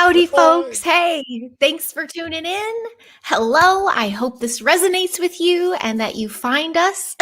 Howdy, Hi. folks. Hey, thanks for tuning in. Hello. I hope this resonates with you and that you find us.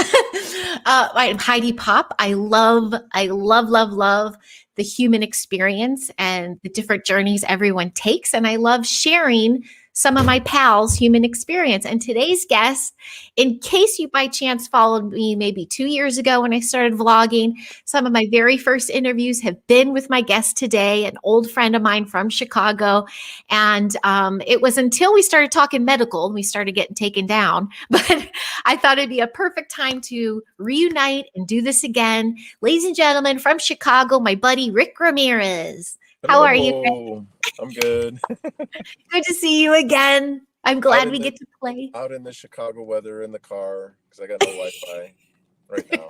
I'm Heidi Pop. I love the human experience and the different journeys everyone takes. And I love sharing some of my pals' human experience. And today's guest, in case you by chance followed me maybe 2 years ago when I started vlogging, some of my very first interviews have been with my guest today, an old friend of mine from Chicago. And it was until we started talking medical, we started getting taken down. But I thought it'd be a perfect time to reunite and do this again. Ladies and gentlemen, from Chicago, my buddy Rick Ramirez. How are you, Rick? Hello. I'm good. Good to see you again. I'm Out glad in we the get to play. out in the Chicago weather in the car because I got no Wi-Fi right now.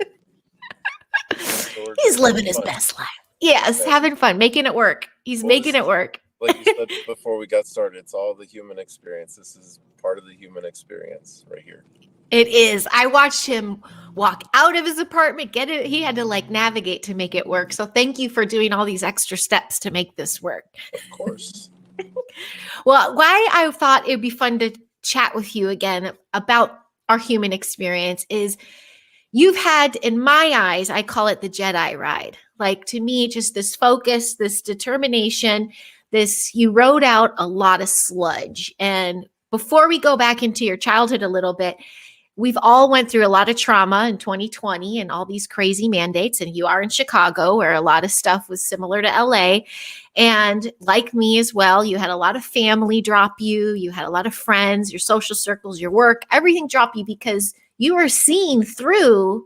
So we're He's just having living his fun. best life. Yes, Yeah. having fun, making it work. He's Well, making this it is work. like you said before we got started. It's all the human experience. This is part of the human experience right here. It is. I watched him walk out of his apartment, get it. He had to like navigate to make it work. So thank you for doing all these extra steps to make this work. Of course. Well, why I thought it'd be fun to chat with you again about our human experience is you've had, in my eyes, I call it the Jedi ride. Like to me, just this focus, this determination, this you rode out a lot of sludge. And before we go back into your childhood a little bit, we've all went through a lot of trauma in 2020 and all these crazy mandates, and you are in Chicago where a lot of stuff was similar to LA. And like me as well, you had a lot of family drop you, you had a lot of friends, your social circles, your work, everything drop you because you were seeing through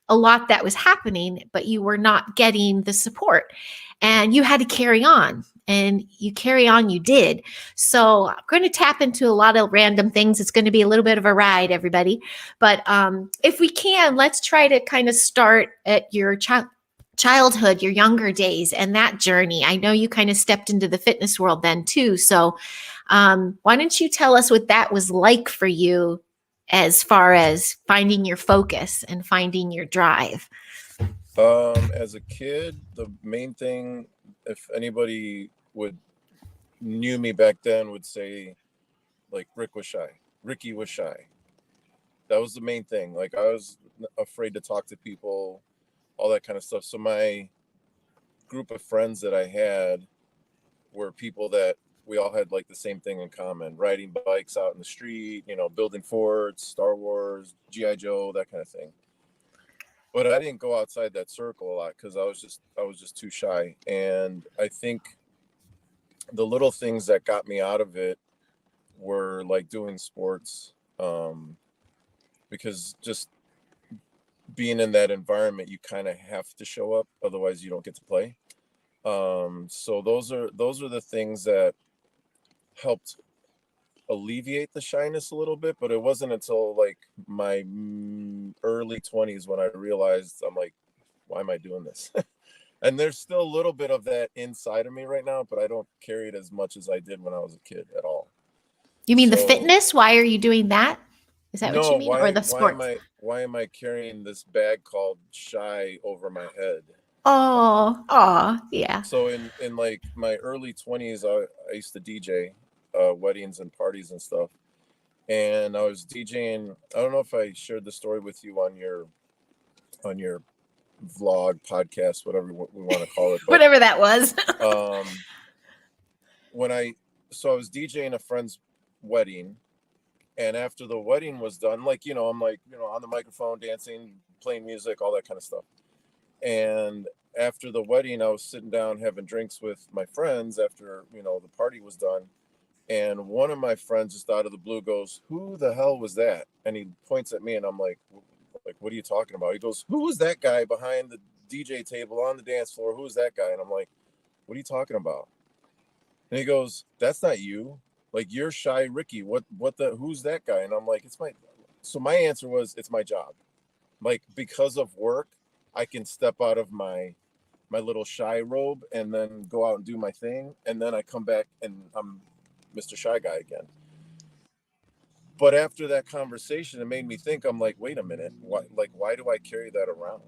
a lot that was happening, but you were not getting the support, and you had to carry on, and you carry on, you did. So I'm going to tap into a lot of random things. It's going to be a little bit of a ride, everybody. But if we can, let's try to kind of start at your childhood, your younger days, and that journey. I know you kind of stepped into the fitness world then too. So why don't you tell us what that was like for you as far as finding your focus and finding your drive? As a kid, the main thing, if anybody would knew me back then, would say like Rick was shy. Ricky was shy. That was the main thing. Like I was afraid to talk to people, all that kind of stuff. So my group of friends that I had were people that we all had like the same thing in common: riding bikes out in the street, building forts, Star Wars, GI Joe, that kind of thing. But I didn't go outside that circle a lot because I was just too shy. And I think the little things that got me out of it were like doing sports, because just being in that environment, you kind of have to show up, otherwise you don't get to play. So those are the things that helped alleviate the shyness a little bit. But it wasn't until like my early 20s when I realized, I'm like, why am I doing this? And there's still a little bit of that inside of me right now, but I don't carry it as much as I did when I was a kid at all. You mean the So fitness? Why are you doing that? Is that what no, you mean? Or why the why am sports? I carrying this bag called shy over my head? Oh, yeah. So in like my early 20s, I used to DJ weddings and parties and stuff. And I was DJing. I don't know if I shared the story with you on your vlog, podcast, whatever we want to call it. But Whatever that was. um, when I was DJing a friend's wedding, and after the wedding was done, like I'm like on the microphone, dancing, playing music, all that kind of stuff. And after the wedding, I was sitting down having drinks with my friends after the party was done. And one of my friends just out of the blue goes, "Who the hell was that?" And he points at me, and I'm like, "What are you talking about?" He goes, "Who was that guy behind the DJ table on the dance floor? Who's that guy?" And I'm like, "What are you talking about?" And he goes, "That's not you. Like, you're shy Ricky. Who's that guy?" And I'm like, so my answer was, it's my job. Like, because of work, I can step out of my little shy robe and then go out and do my thing. And then I come back and I'm Mr. Shy Guy again. But after that conversation, it made me think. I'm like, wait a minute, why do I carry that around?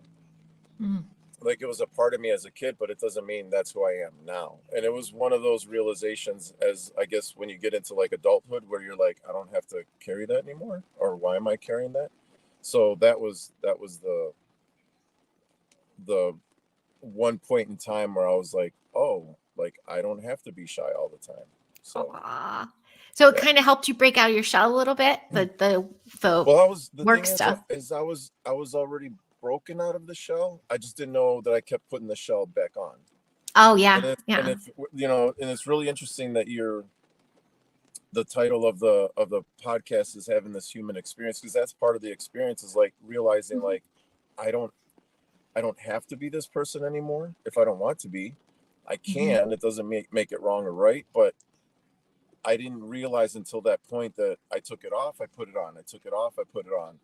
Mm. like it was a part of me as a kid, but it doesn't mean that's who I am now. And it was one of those realizations, as I guess when you get into like adulthood, where you're like, I don't have to carry that anymore, or why am I carrying that? So that was the one point in time where I was like, oh, like I don't have to be shy all the time. So Aw. So it yeah. kind of helped you break out of your shell a little bit, the Well, I was the work thing stuff. is I was already broken out of the shell. I just didn't know that I kept putting the shell back on. Oh And yeah, and yeah. if you know, and it's really interesting that the title of the podcast is having this human experience, because that's part of the experience, is like realizing Mhm. like I don't I don't have to be this person anymore. If I don't want to be, I Mhm. can. It doesn't make it wrong or right, but I didn't realize until that point that I took it off, I put it on. I took it off, I put it on.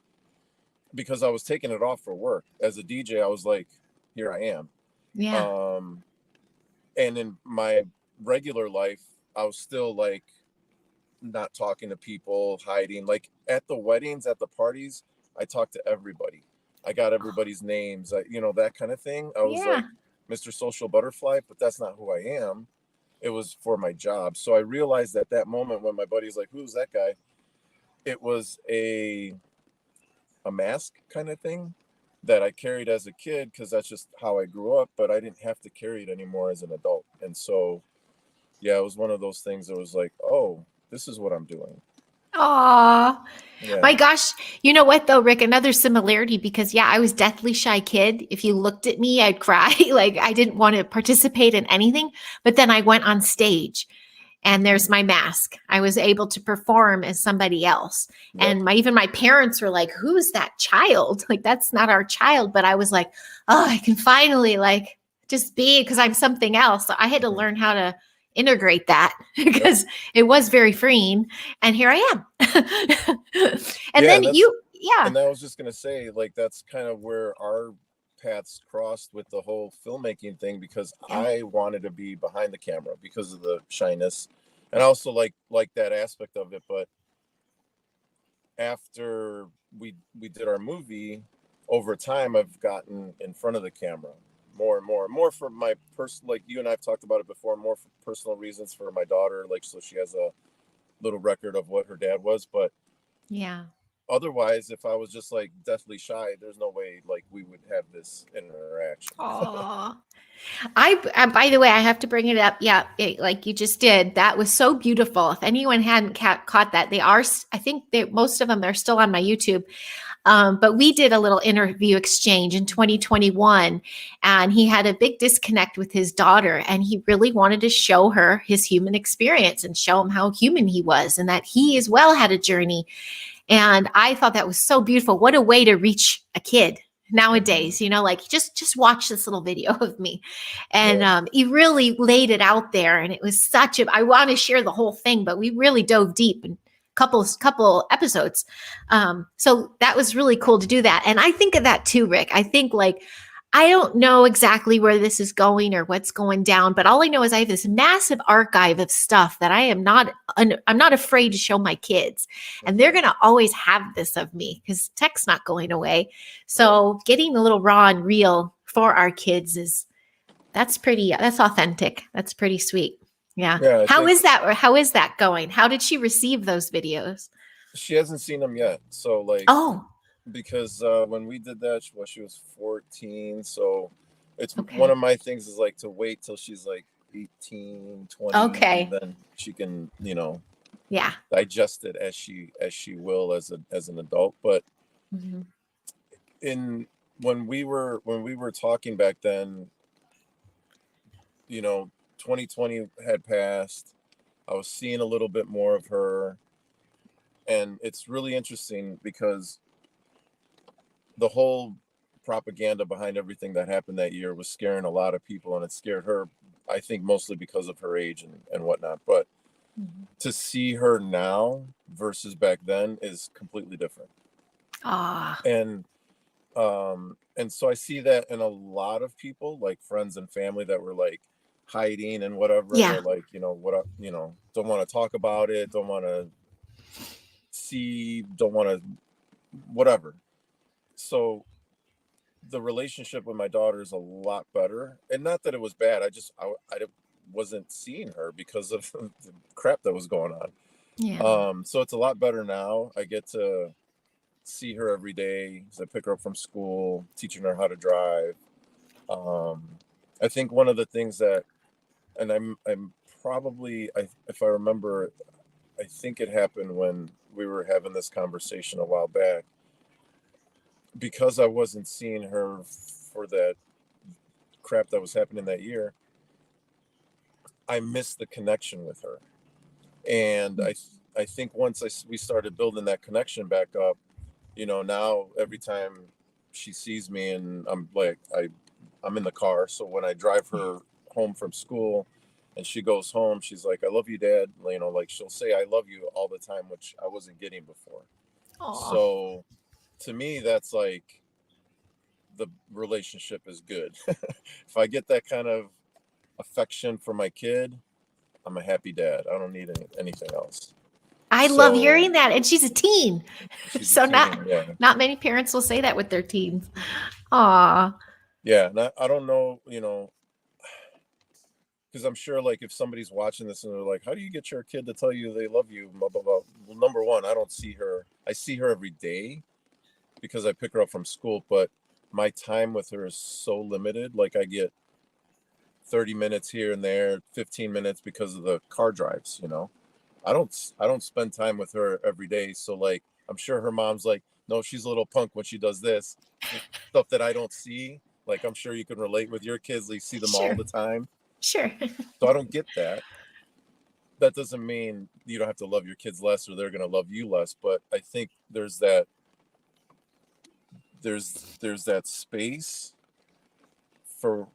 Because I was taking it off for work. As a DJ, I was like, here I am. Yeah. Um, and in my regular life, I was still like not talking to people, hiding. Like at the weddings, at the parties, I talked to everybody. I got everybody's names, that kind of thing. I was Yeah. like Mr. Social Butterfly, but that's not who I am. It was for my job. So I realized at that moment when my buddy's like, who's that guy? It was a mask kind of thing that I carried as a kid, because that's just how I grew up, but I didn't have to carry it anymore as an adult. And so, yeah, it was one of those things that was like, oh, this is what I'm doing. Aw. Yeah. My gosh, you know what though, Rick? Another similarity because yeah, I was deathly shy kid. If you looked at me, I'd cry. Like I didn't want to participate in anything. But then I went on stage and there's my mask. I was able to perform as somebody else. Yep. And even my parents were like, who's that child? Like that's not our child. But I was like, oh, I can finally like just be because I'm something else. So I had to Mhm. learn how to integrate that Yep. because it was very freeing. And here I am. And Yeah. then yeah. And I was just going to say, like, that's kind of where our paths crossed with the whole filmmaking thing, because Yeah. I wanted to be behind the camera because of the shyness. And I also like that aspect of it. But after we did our movie, over time I've gotten in front of the camera more and more and more for my personal, like you and I've talked about it before, more for personal reasons for my daughter, like so she has a little record of what her dad was. But Yeah. otherwise, if I was just like deathly shy, there's no way like we would have this interaction. Oh, by the way, I have to bring it up. Yeah, like you just did. That was so beautiful. If anyone hadn't caught that, they are. I think most of them are still on my YouTube. But we did a little interview exchange in 2021, and he had a big disconnect with his daughter, and he really wanted to show her his human experience and show him how human he was, and that he as well had a journey. And I thought that was so beautiful. What a way to reach a kid Mhm. nowadays, like just watch this little video of me. And Yeah. he really laid it out there. And it was I want to share the whole thing, but we really dove deep in couple episodes. So that was really cool to do that. And I think of that too, Rick. I think like I don't know exactly where this is going or what's going down, but all I know is I have this massive archive of stuff that I'm not afraid to show my kids. And they're Mhm. going to always have this of me because tech's not going away. Right. So getting a little raw and real for our kids that's authentic. That's pretty sweet. Yeah. Yeah, I How think is that or how is that going? How did she receive those videos? she hasn't seen them yet. So like, Oh, because when we did that, she was 14. So it's one okay. of my things is like to wait till she's like 18, 20, and Okay. then she can, Yeah. digest it as she will as an adult. But Mhm. in when we were talking back then, you know 2020 had passed. I was seeing a little bit more of her, and it's really interesting because the whole propaganda behind everything that happened that year was scaring a lot of people, and it scared her, I think, mostly because of her age and whatnot. But Mhm. to see her now versus back then is completely different. Ah, And so I see that in a lot of people, like friends and family, that were like hiding and whatever, and yeah. they're like, don't want to talk about it, don't want to see, don't want to whatever. So the relationship with my daughter is a lot better, and not that it was bad. I wasn't seeing her because of the crap that was going on. Yeah. So it's a lot better now. I get to see her every day as I pick her up from school, teaching her how to drive. Um, I think one of the things that, and I'm probably, if I remember, I think it happened when we were having this conversation a while back, because I wasn't seeing her for that crap that was happening that year. I missed the connection with her, and I think once we started building that connection back up, now every time she sees me, and I'm in the car, so when I drive her home from school and she goes home, she's like, "I love you, Dad." Like she'll say "I love you" all the time, which I wasn't getting before. Aw. So to me, that's like, the relationship is good. If I get that kind of affection for my kid, I'm a happy dad. I don't need anything else. I love So hearing that. And she's a teen. she's a So teen, yeah. not many parents will say that with their teens. Aw. Yeah, and I don't know, because I'm sure, like, if somebody's watching this and they're like, "How do you get your kid to tell you they love you?" Blah blah blah. Well, number one, I don't see her. I see her every day because I pick her up from school, but my time with her is so limited. Like, I get 30 minutes here and there, 15 minutes because of the car drives. I don't spend time with her every day. So, like, I'm sure her mom's like, "No, she's a little punk when she does this," stuff that I don't see. Like, I'm sure you can relate with your kids. You see them all Sure. the time. Sure. So I don't get that. That doesn't mean you don't have to love your kids less or they're going to love you less. But I think there's that space for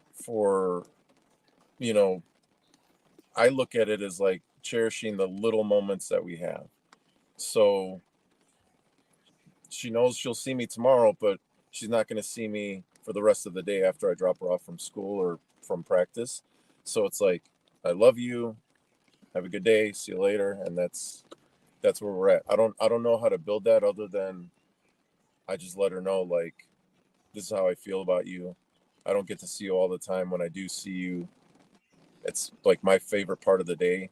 I look at it as like cherishing the little moments that we have. So she knows she'll see me tomorrow, but she's not going to see me for the rest of the day after I drop her off from school or from practice. So it's like, "I love you. Have a good day. See you later." And that's where we're at. I don't know how to build that other than I just let her know, like, "This is how I feel about you. I don't get to see you all the time. When I do see you, it's like my favorite part of the day.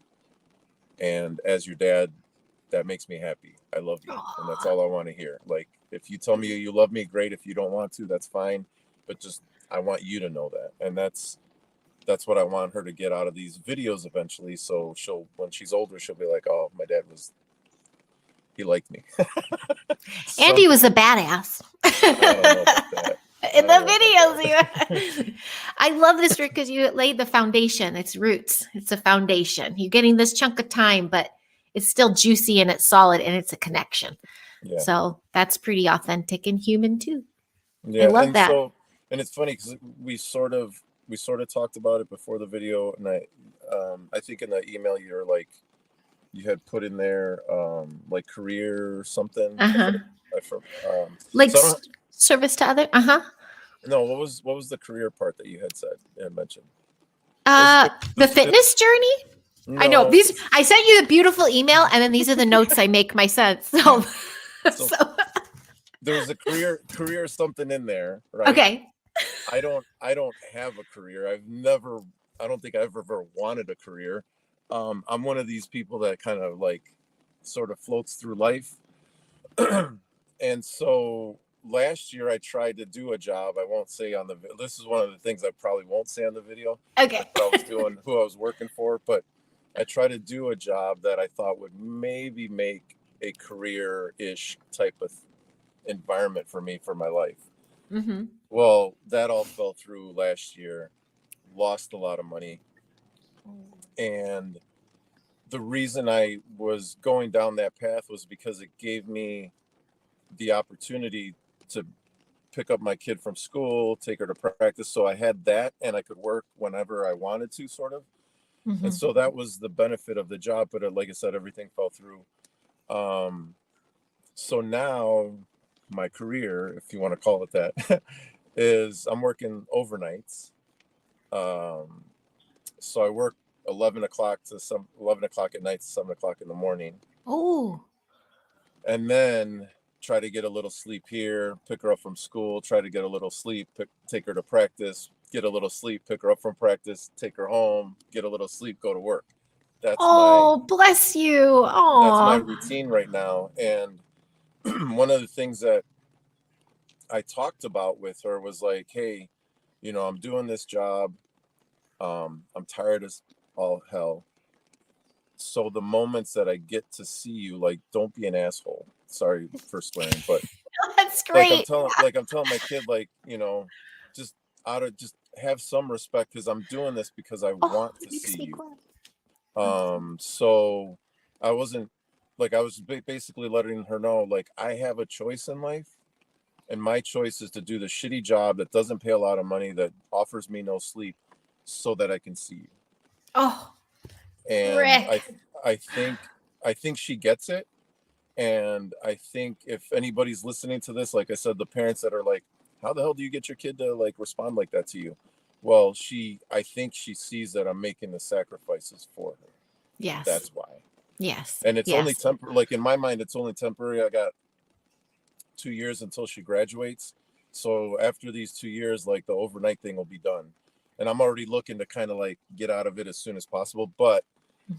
And as your dad, that makes me happy. I love you." And that's Aw. all I want to hear. Like, if you tell me you love me, great. If you don't want to, that's fine. But just, I want you to know that. And that's what I want her to get out of these videos eventually. So when she's older, she'll be like, "Oh, my dad he liked me." Andy was a badass. I don't know about that. In the videos, I love this, Rick, because you laid the foundation. It's roots. It's a foundation. You're getting this chunk of time, but it's still juicy and it's solid and it's a connection. Yeah. So that's pretty authentic and human too. Yeah. I love And that. and it's funny because we sort of talked about it before the video, and I think in the email you had put in there, like, career or something. Uh-huh. So I Like don't, service to other. Uh-huh. no, what was the career part that you had mentioned? The fitness journey. I know No. these. I sent you the beautiful email, and then these are the notes I make my sense. So, So there was a career something in there, right? Okay. I don't have a career. I don't think I've ever wanted a career. I'm one of these people that kind of, like, sort of floats through life. And so last year I tried to do a job. I won't say this is one of the things I probably won't say on the video. Okay. Like what I was doing, who I was working for, but I tried to do a job that I thought would maybe make a career-ish type of environment for me for my life. Mm-hmm. Well, that all fell through last year. Lost a lot of money. And the reason I was going down that path was because it gave me the opportunity to pick up my kid from school, take her to practice. So I had that, and I could work whenever I wanted to, sort of. Mm-hmm. And so that was the benefit of the job. But like I said, everything fell through. So now my career, if you want to call it that, is I'm working overnights. So I work 11 o'clock at night to 7 o'clock in the morning. Oh. And then try to get a little sleep here, pick her up from school, try to get a little sleep, take her to practice, get a little sleep, pick her up from practice, take her home, get a little sleep, go to work. That's my Oh, bless you. that's my Oh. routine right now. And one of the things that I talked about with her was like, hey, I'm doing this job. I'm tired as all hell. So the moments that I get to see you, like, don't be an asshole. Sorry for swearing, but That's like I'm great. telling like I'm telling my kid, like, just just have some respect because I'm doing this because I Oh, want to it makes see me you. cry. So I wasn't like I was basically letting her know, like, I have a choice in life, and my choice is to do the shitty job that doesn't pay a lot of money, that offers me no sleep, so that I can see you. Oh, And Rick. I think she gets it. And I think if anybody's listening to this, like I said, the parents that are like, how the hell do you get your kid to like respond like that to you? Well, I think she sees that I'm making the sacrifices for her. Yes. That's why. Yes. And it's only Yes. temporary. Like, in my mind, it's only temporary. I got 2 years until she graduates. So after these 2 years, like, the overnight thing will be done. And I'm already looking to kind of like get out of it as soon as possible. But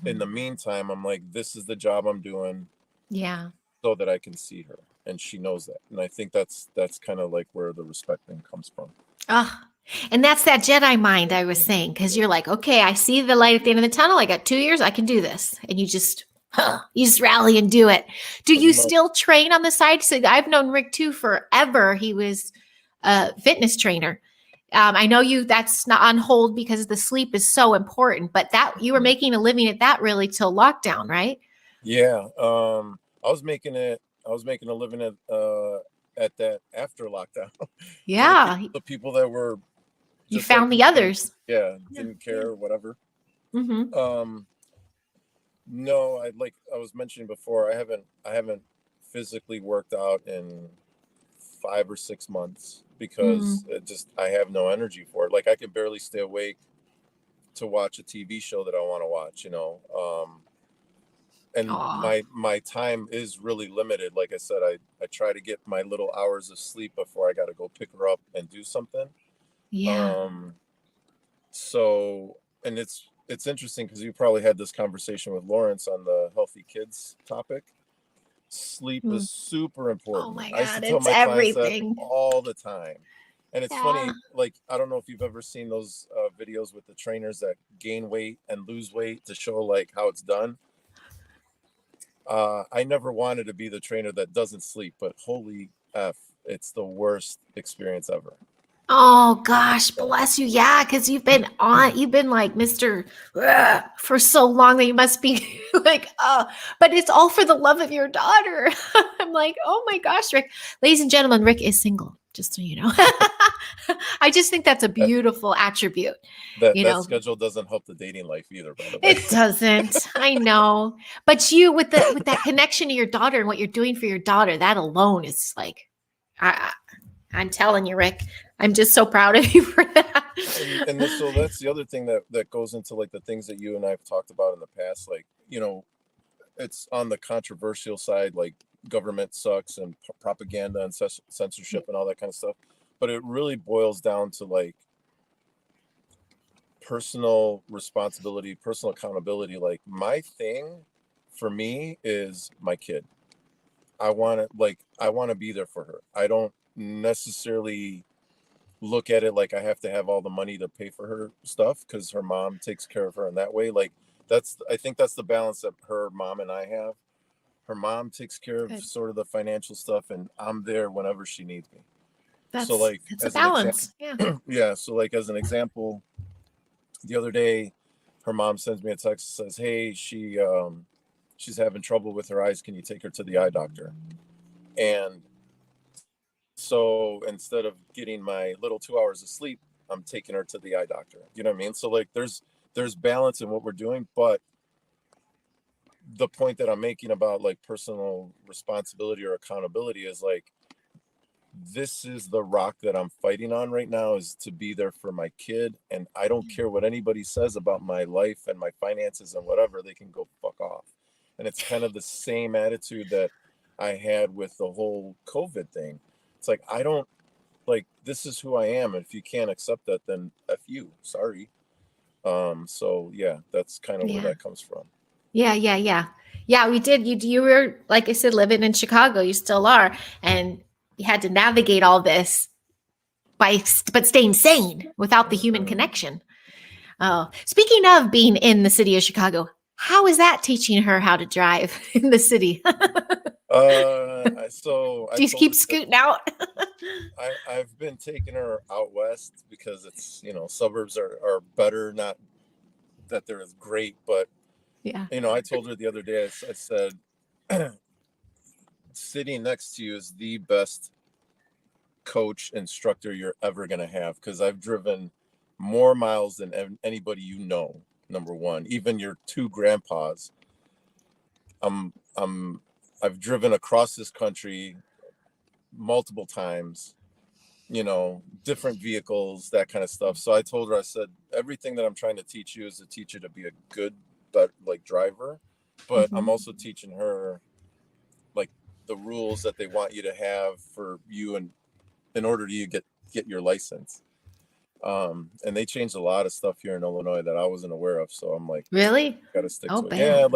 in the Mhm. meantime, I'm like, this is the job I'm doing Yeah. so that I can see her, and she knows that. And I think that's kind of like where the respect thing comes from. Oh, and that's that Jedi mind I was saying, because you're like, okay, I see the light at the end of the tunnel. I got 2 years. I can do this. And you just rally and do it. Do Pretty you much. still train on the side? So I've known Rick too forever. He was a fitness trainer. I know that's not on hold because the sleep is so important, but that you were making a living at that really till lockdown, right? Yeah. I was making a living at that after lockdown. For Yeah. the people that were You just like found me, the others. yeah, Yeah. didn't Yeah. care or whatever. Mm-hmm. Um, no, I was mentioning before, I haven't physically worked out in 5 or 6 months because I have no energy for it. Like, I can barely stay awake to watch a TV show that I want to watch. And Oh, my time is really limited. Like I said, I try to get my little hours of sleep before I got to go pick her up and do something. yeah. um so, and it's interesting because you probably had this conversation with Lawrence on the healthy kids topic. Sleep is Mm. super Oh important. my I used to God, tell it's my clients that everything. all the time. And it's Yeah. funny, like, I don't know if you've ever seen those videos with the trainers that gain weight and lose weight to show like how it's done. I never wanted to be the trainer that doesn't sleep, but holy F, it's the worst experience ever. Oh gosh, So, bless you. Yeah, because you've been like Mr. Ugh for so long that you must be like, oh, but it's all for the love of your daughter. I'm like, oh my gosh, Rick. Ladies and gentlemen, Rick is single, just so you know. I just think that's a that, beautiful attribute. that You that know, schedule doesn't help the dating life either, by the way. it doesn't. I know. But you with that connection to your daughter and what you're doing for your daughter, that alone is like I'm telling you, Rick, I'm just so proud of you for that. So that's the other thing that goes into like the things that you and I've talked about in the past. Like, it's on the controversial side, like government sucks and propaganda and censorship and all that kind of stuff. But it really boils down to like personal responsibility, personal accountability. Like, my thing for me is my kid. I want to be there for her. I don't necessarily look at it like I have to have all the money to pay for her stuff because her mom takes care of her in that way. Like, I think that's the balance that her mom and I have. Her mom takes care of Good. sort of the financial stuff, and I'm there whenever she needs me. So, That's like, it's a as an example, balance. Yeah. yeah. So, like, as an example, the other day, her mom sends me a text that says, "Hey, she's having trouble with her eyes. Can you take her to the eye doctor?" And so instead of getting my little 2 hours of sleep, I'm taking her to the eye doctor. You know what I mean? So, like, there's balance in what we're doing, but the point that I'm making about like personal responsibility or accountability is like, this is the rock that I'm fighting on right now, is to be there for my kid. And I don't care what anybody says about my life and my finances and whatever, they can go fuck off. And it's kind of the same attitude that I had with the whole COVID thing. It's like, I don't like, this is who I am. And if you can't accept that, then F you, sorry. So yeah, that's kind of where Yeah. that comes from. Yeah, yeah, yeah. Yeah, we did. You were, like I said, living in Chicago. You still are. And you had to navigate all this but staying sane without the human Mhm. connection. Oh, speaking of being in the city of Chicago, how is that teaching her how to drive in the city? So I Do you told keep her that scooting out? I've been taking her out west because it's, suburbs are better. Not that they're as great, but Yeah. I told her the other day, I said, sitting next to you is the best coach instructor you're ever going to have, because I've driven more miles than anybody, number one, even your two grandpas. I'm I've driven across this country multiple times, different vehicles, that kind of stuff. So I told her, I said, everything that I'm trying to teach you is to teach you to be a good, but like, driver, but I'm Mhm. also teaching her like the rules that they want you to have for you, and in order to get your license. And they changed a lot of stuff here in Illinois that I wasn't aware of. So I'm like, Really? got to stick Oh, to it. Yeah, bam.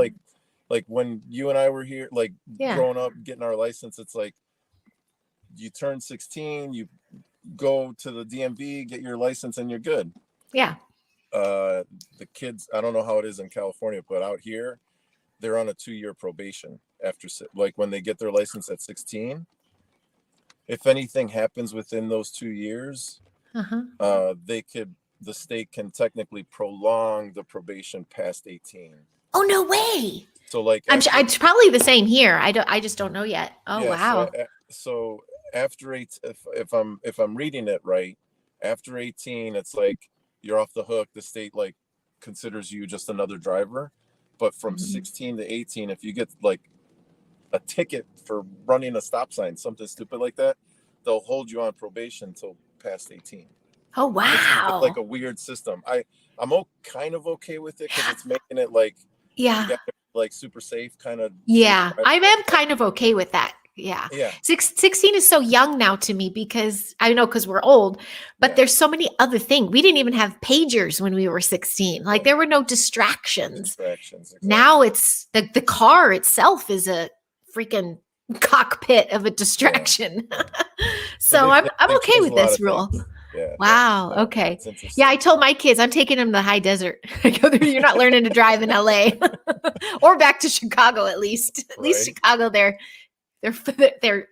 like when you and I were here, like Yeah. growing up, getting our license, it's like you turn 16, you go to the DMV, get your license, and you're good. Yeah. Uh, the kids, I don't know how it is in California, but out here, they're on a 2-year probation after, like, when they get their license at 16. If anything happens within those 2 years, Uh-huh. the state can technically prolong the probation past 18. Oh, no way. So like I'm sure after, it's probably the same here. I just don't know yet. Oh, yeah, wow. so after eight, if I'm reading it right, after 18, it's like you're off the hook. The state like considers you just another driver. But from Mhm. 16 to 18, if you get like a ticket for running a stop sign, something stupid like that, they'll hold you on probation until past 18. Oh, It's like wow. a weird system. I'm kind of okay with it, because it's making it like you Yeah. got to be like super safe, kind of safe Yeah, driver I like am that. kind of okay with that. Yeah. Yeah, 16 is so young now to me because I know because we're old, but yeah. there's so many other things. We didn't even have pagers when we were 16. Like No there were no distractions. distractions, Now exactly. it's the car itself is a freaking cockpit of a Yeah, distraction. and So I'm they've okay changed a with lot this of things. rule. Yeah, Wow. Okay. it's Yeah, I interesting. told my kids I'm taking them to the high desert. I go there, you're not learning to drive in LA or back to Chicago at least. At least Right. Chicago, they're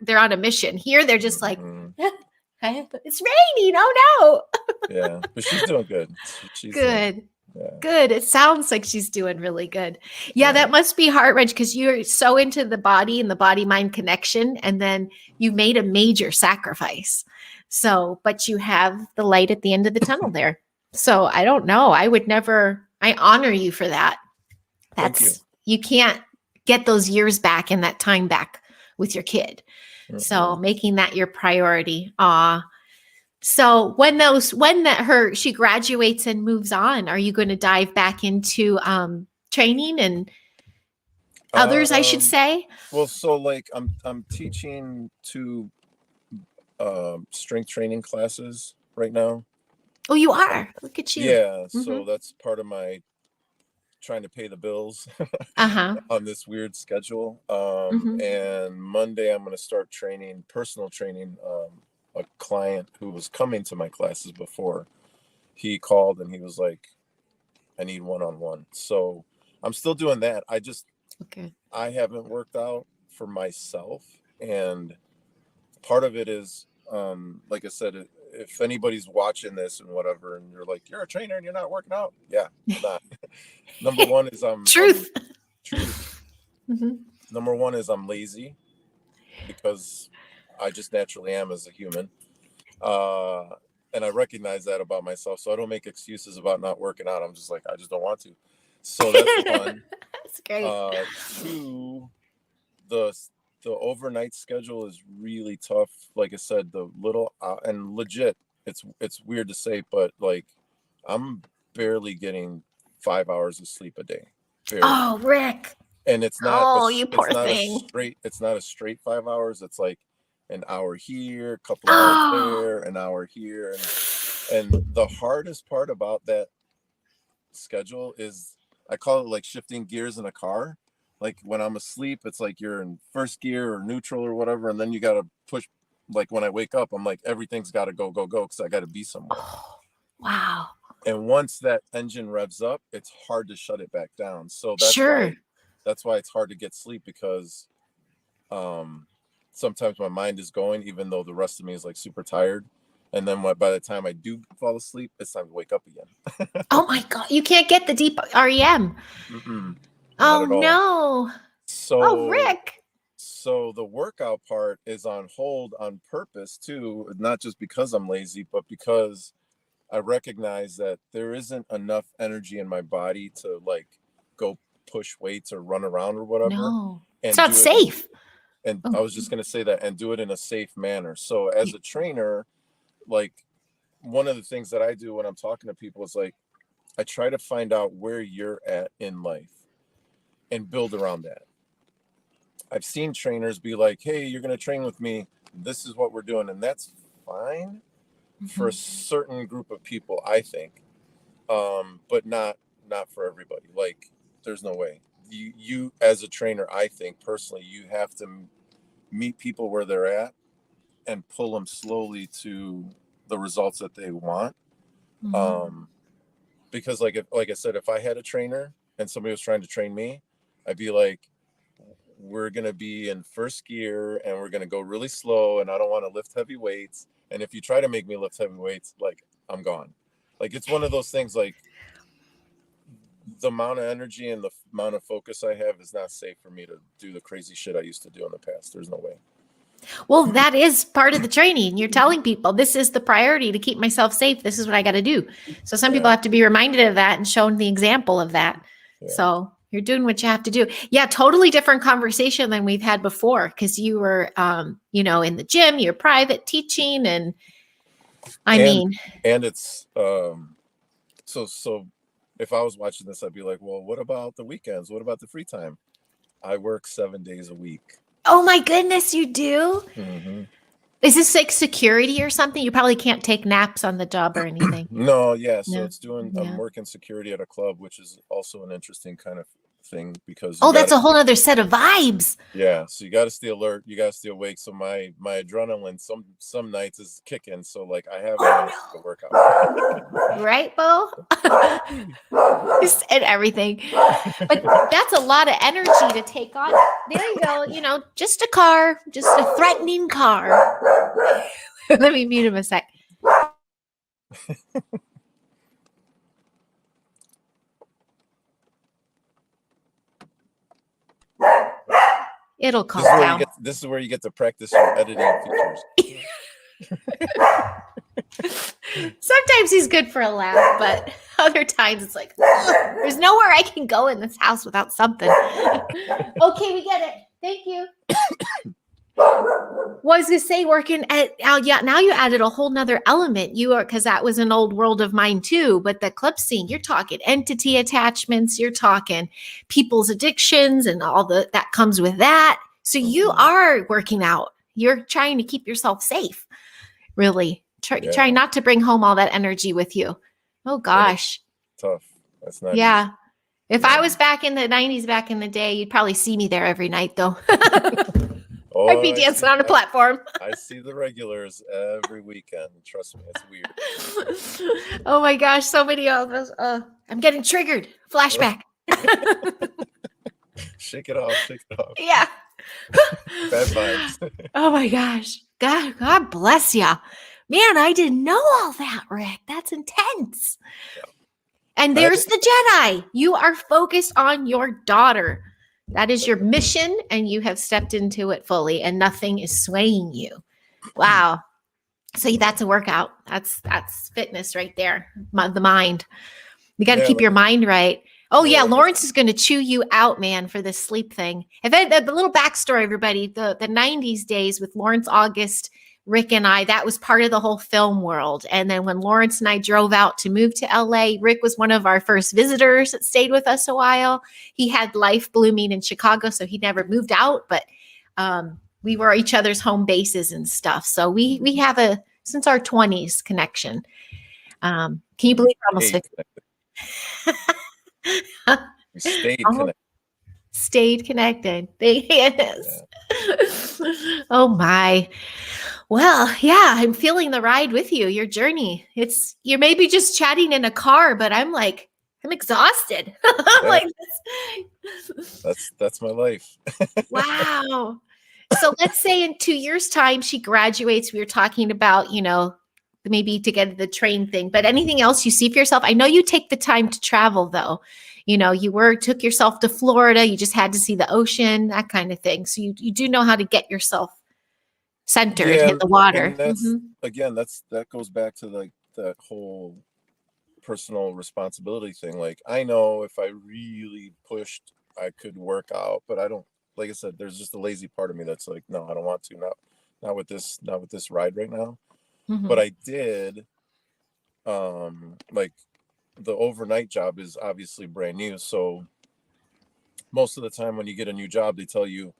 they're on a mission. Here, they're just like, Hmm. it's raining. Oh Yeah, but she's doing good. no. She's Good. yeah, Good. It sounds like she's doing really good. Yeah, yeah. that must be heart wrench because you're so into the body and the body mind connection, and then you made a major sacrifice. So, but you have the light at the end of the tunnel there. So, I don't know. I would never, I honor you for that. Thank you. You can't get those years back and that time back with your kid. So, Mm-mm. making that your priority. So she graduates and moves on, are you going to dive back into training and others, I should Um, say? well, so like I'm teaching two strength training classes right now. Oh, you Um, are. Look at you. yeah, Mm-hmm. so that's part of my trying to pay the bills Uh-huh. on this weird schedule. Mm-hmm. And Monday I'm going to start training, personal training, a client who was coming to my classes before. He called and he was like, I need one-on-one. So I'm still doing that. Okay. I haven't worked out for myself. And part of it is, like I said, if anybody's watching this and whatever, and you're like, you're a trainer and you're not working out. Yeah, I'm not. Number one is I'm Truth. truth. Mm-hmm. Number one is I'm lazy, because I just naturally am as a human. Uh, and I recognize that about myself. So I don't make excuses about not working out. I'm just like, I just don't want to. So that's one. That's great. Two, the the overnight schedule is really tough. Like I said, the little and legit, it's weird to say, but like I'm barely getting 5 hours of sleep a day. Barely. Oh, Rick. And it's not Oh, you poor thing. it's not a straight 5 hours. It's like an hour here, a couple of hours Oh, there, an hour here. And the hardest part about that schedule is, I call it like shifting gears in a car. Like when I'm asleep, it's like you're in first gear or neutral or whatever, and then you got to push. Like when I wake up, I'm like, everything's got to go because I got to be somewhere. oh, wow. And once that engine revs up, it's hard to shut it back down. So Sure. that's why it's hard to get sleep, because sometimes my mind is going, even though the rest of me is like super tired. And then by the time I do fall asleep, it's time to wake up again. Oh my God. You can't get the deep REM. Mm-mm, not Oh at all. no. Oh, Rick. So the workout part is on hold on purpose too, not just because I'm lazy, but because I recognize that there isn't enough energy in my body to like go push weights or run around or whatever. No. It's And not do it safe. and Oh. I was just going to say that, and do it in a safe manner. So as a trainer, like one of the things that I do when I'm talking to people is like, I try to find out where you're at in life and build around that. I've seen trainers be like, hey, you're going to train with me. This is what we're doing. And that's fine for a certain group of people, I think. But not for everybody. Like, there's no way. You as a trainer, I think personally, you have to meet people where they're at and pull them slowly to the results that they want. Because like I said, if I had a trainer and somebody was trying to train me, I'd be like, we're going to be in first gear and we're going to go really slow, and I don't want to lift heavy weights. And if you try to make me lift heavy weights, like, I'm gone. Like, it's one of those things, like, the amount of energy and the amount of focus I have is not safe for me to do the crazy shit I used to do in the past. There's no way. Well, that is part of the training. You're telling people this is the priority to keep myself safe. This is what I got to do. So some people have to be reminded of that and shown the example of that. Yeah. So you're doing what you have to do. Yeah, totally different conversation than we've had before, because you were, in the gym, you're private teaching, and it's so if I was watching this, I'd be like, well, what about the weekends? What about the free time? I work 7 days a week. Oh my goodness, you do? Mm-hmm. Is this like security or something? You probably can't take naps on the job or anything. No, yeah. So it's I'm working security at a club, which is also an interesting kind of thing, because that's a whole other set of vibes. Yeah, so you got to stay alert, you got to stay awake. So my adrenaline some nights is kicking, so like I have to work out. Right, Bo? And everything. But that's a lot of energy to take on. There you go. Just a car, just a threatening car. Let me mute him a sec. It'll calm down. This is where you get to practice your editing features. Sometimes he's good for a laugh, but other times it's like, there's nowhere I can go in this house without something. Okay, we get it. Thank you. Was to say, working at now you added a whole nother element. Because that was an old world of mine too. But the clip scene, you're talking entity attachments, you're talking people's addictions and all that comes with that. So you are working out. You're trying to keep yourself safe. Really, try not to bring home all that energy with you. Oh gosh, tough. That's not easy. If I was back in the 90s, back in the day, you'd probably see me there every night though. I'd be dancing on a platform. I see the regulars every weekend. Trust me, it's weird. Oh my gosh, so many of us. I'm getting triggered. Flashback. Shake it off. Yeah. Bad vibes. Oh my gosh. God bless ya. Man, I didn't know all that, Rick. That's intense. Yeah. And there's the Jedi. You are focused on your daughter. That is your mission, and you have stepped into it fully, and nothing is swaying you. Wow. So that's a workout. That's fitness right there. The mind. You got to keep your mind right. Oh yeah, Lawrence is going to chew you out, man, for this sleep thing. The little backstory, everybody. The 90s days with Lawrence August Rick and I, that was part of the whole film world. And then when Lawrence and I drove out to move to LA, Rick was one of our first visitors that stayed with us a while. He had life blooming in Chicago, so he never moved out, but we were each other's home bases and stuff. So we have a since our 20s connection. Can you believe we're almost 50? We stayed connected. Stayed connected. Yes. Oh my. Well, yeah, I'm feeling the ride with you, your journey. You're maybe just chatting in a car, but I'm exhausted. I'm like, that's my life. wow. So let's say in 2 years' time, she graduates. We were talking about, maybe to get the train thing, but anything else you see for yourself? I know you take the time to travel though. You took yourself to Florida. You just had to see the ocean, that kind of thing. So you do know how to get yourself centered in the water. And that's again, that goes back to like that whole personal responsibility thing. Like I know if I really pushed, I could work out, but I don't. Like I said, there's just a lazy part of me that's like, no, I don't want to. Not with this ride right now. But I did. Like the overnight job is obviously brand new, so most of the time when you get a new job, they tell you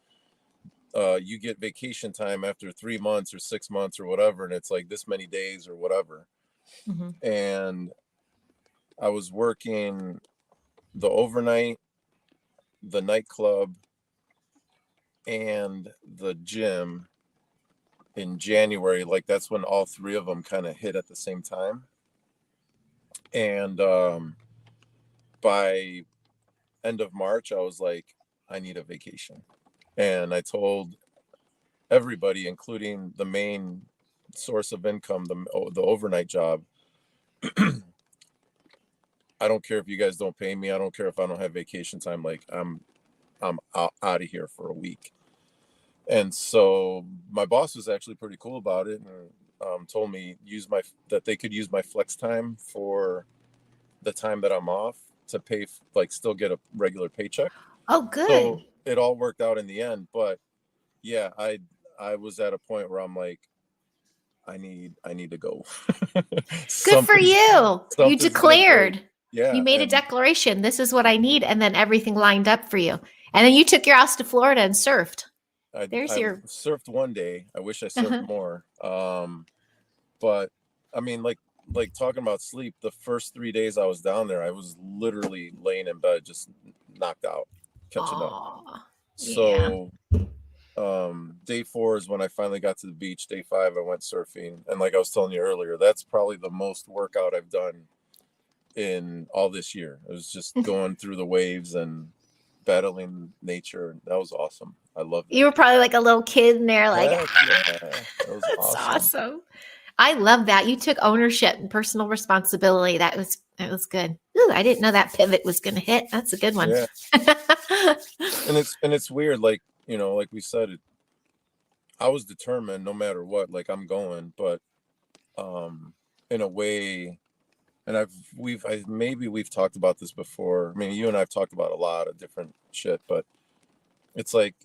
you get vacation time after 3 months or 6 months or whatever, and it's like this many days or whatever. And I was working the overnight, the nightclub, and the gym in January. Like that's when all three of them kind of hit at the same time. And by end of March, I was like, I need a vacation. And I told everybody, including the main source of income, the overnight job, I don't care if you guys don't pay me. I don't care if I don't have vacation time. Like I'm out of here for a week. And so my boss was actually pretty cool about it, and told me that they could use my flex time for the time that I'm off to pay, like still get a regular paycheck. Oh, good. So it all worked out in the end. But yeah, I was at a point where I'm like, I need to go. Good for you. You declared. Yeah. You made a declaration. This is what I need. And then everything lined up for you. And then you took your ass to Florida and surfed. I surfed one day. I wish I surfed more. But I mean, like talking about sleep, the first 3 days I was down there, I was literally laying in bed, just knocked out, catching up. So day 4 is when I finally got to the beach. Day 5, I went surfing. And like I was telling you earlier, that's probably the most workout I've done in all this year. It was just going through the waves and battling nature. That was awesome. I loved it. You were probably like a little kid in there, like, yeah, that was awesome. I love that. You took ownership and personal responsibility. That was good. Ooh, I didn't know that pivot was going to hit. That's a good one. Yeah. and it's weird. Like, like we said, I was determined no matter what, like I'm going, but in a way, and we've talked about this before. I mean, you and I've talked about a lot of different shit, but it's like,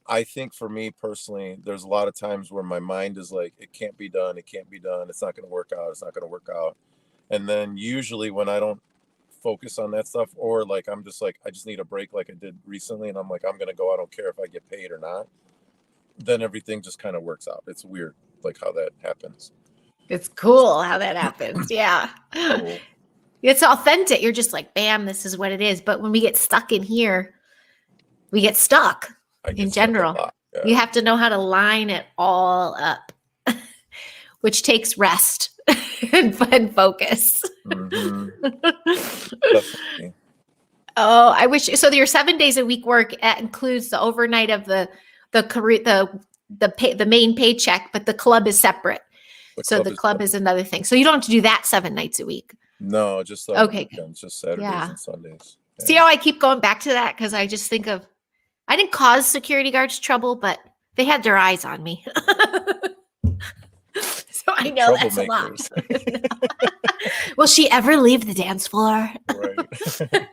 I think for me personally, there's a lot of times where my mind is like, it can't be done. It can't be done. It's not going to work out. It's not going to work out. And then usually when I don't focus on that stuff, or like, I'm just like, I just need a break like I did recently. And I'm like, I'm going to go. I don't care if I get paid or not. Then everything just kind of works out. It's weird, like how that happens. It's cool how that happens. Yeah. Cool. It's authentic. You're just like, bam, this is what it is. But when we get stuck in here, we get stuck. In general, yeah. You have to know how to line it all up, which takes rest and focus. Definitely. Oh, I wish so. Your 7 days a week work includes the overnight of the main paycheck, but the club is separate. The club is another thing. So you don't have to do that 7 nights a week. No, just okay. Weekends, just Saturdays and Sundays. Yeah. See how I keep going back to that, because I just think of. I didn't cause security guards trouble, but they had their eyes on me. So I know that's a lot. Will she ever leave the dance floor? Right.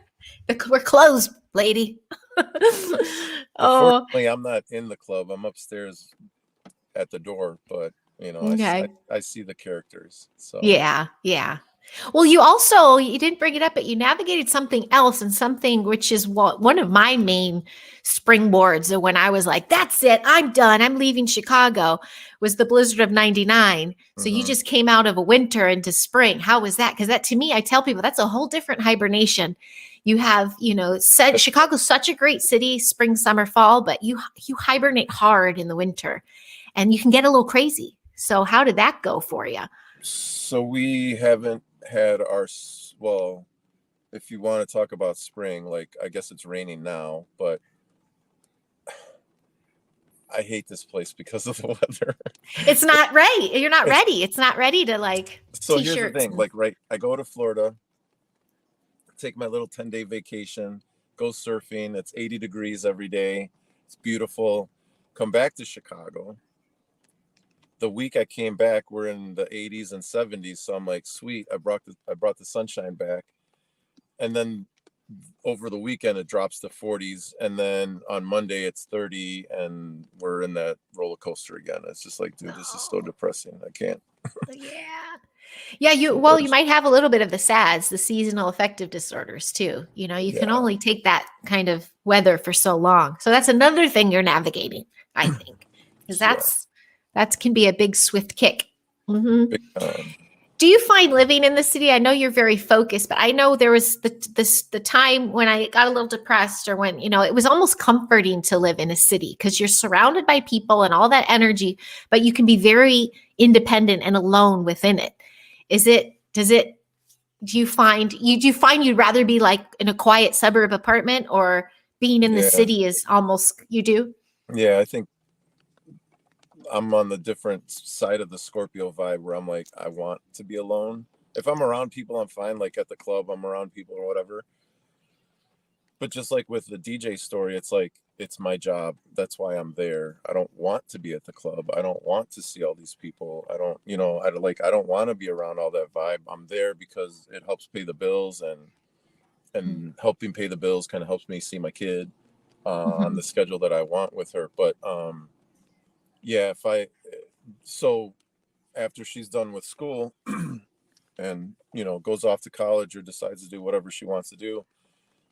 We're closed, lady. Unfortunately, I'm not in the club. I'm upstairs at the door, but Okay. I see the characters. So Yeah, yeah. Well, you didn't bring it up, but you navigated something else, and something which is one of my main springboards of when I was like, that's it, I'm done, I'm leaving Chicago, was the blizzard of 99. So you mhm. just came out of a winter into spring. How was that? Because that, to me, I tell people that's a whole different hibernation. You have, Chicago's such a great city, spring, summer, fall, but you hibernate hard in the winter and you can get a little crazy. So how did that go for you? So we haven't had well, if you want to talk about spring, like I guess it's raining now, but I hate this place because of the weather. It's not right. You're not It's ready. It's not ready to like so here's the t-shirts. thing, like right, I go to Florida, take my little 10-day vacation, go surfing. It's 80 degrees every day. It's beautiful. Come back to Chicago. The week I came back, we're in the 80s and 70s. So I'm like, sweet, I brought the sunshine back. And then over the weekend it drops to 40s, and then on Monday it's 30, and we're in that roller coaster again. It's just like, dude, this is so depressing. I can't. Yeah. Yeah, you might have a little bit of the SADS, the seasonal affective disorders too. You can Yeah, only take that kind of weather for so long. So that's another thing you're navigating, I think. Because yeah, that can be a big swift kick. Mhm. big time. Do you find living in the city? I know you're very focused, but I know there was the time when I got a little depressed, or when it was almost comforting to live in a city because you're surrounded by people and all that energy, but you can be very independent and alone within it. Do you find you'd rather be like in a quiet suburb apartment, or being in the Yeah, city is almost you do? yeah. I think I'm on the different side of the Scorpio vibe where I'm like, I want to be alone. If I'm around people, I'm fine. Like at the club, I'm around people or whatever. But just like with the DJ story, it's like, it's my job. That's why I'm there. I don't want to be at the club. I don't want to see all these people. I don't, I don't want to be around all that vibe. I'm there because it helps pay the bills, and helping pay the bills kind of helps me see my kid on Mhm. the schedule that I want with her. But yeah, so after she's done with school and goes off to college or decides to do whatever she wants to do,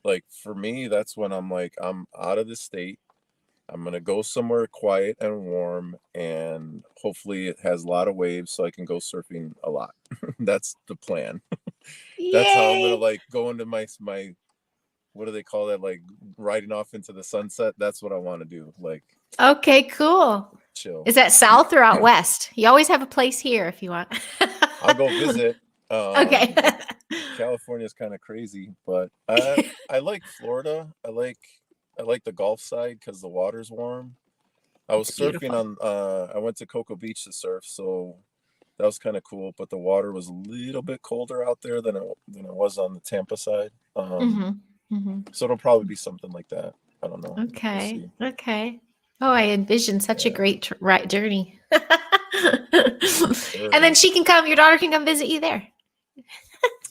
like for me, that's when I'm like, I'm out of the state. I'm gonna go somewhere quiet and warm, and hopefully it has a lot of waves so I can go surfing a lot. That's the plan. That's how I'm gonna Yay. like go into my what do they call that, like riding off into the sunset. That's what I want to do, like Okay, cool. chill. Is that south or out west? You always have a place here if you want. I'll go visit. Okay. California is kind of crazy, but I like Florida. I like the Gulf side because the water's warm. I was It's surfing beautiful. on I went to Cocoa Beach to surf, so that was kind of cool, but the water was a little bit colder out there than it was on the Tampa side. Mhm. Mhm. So it'll probably be something like that. I don't know. We'll Okay. see. Okay. Oh, I envision such a Yeah, great journey. sure. And then your daughter can come visit you there.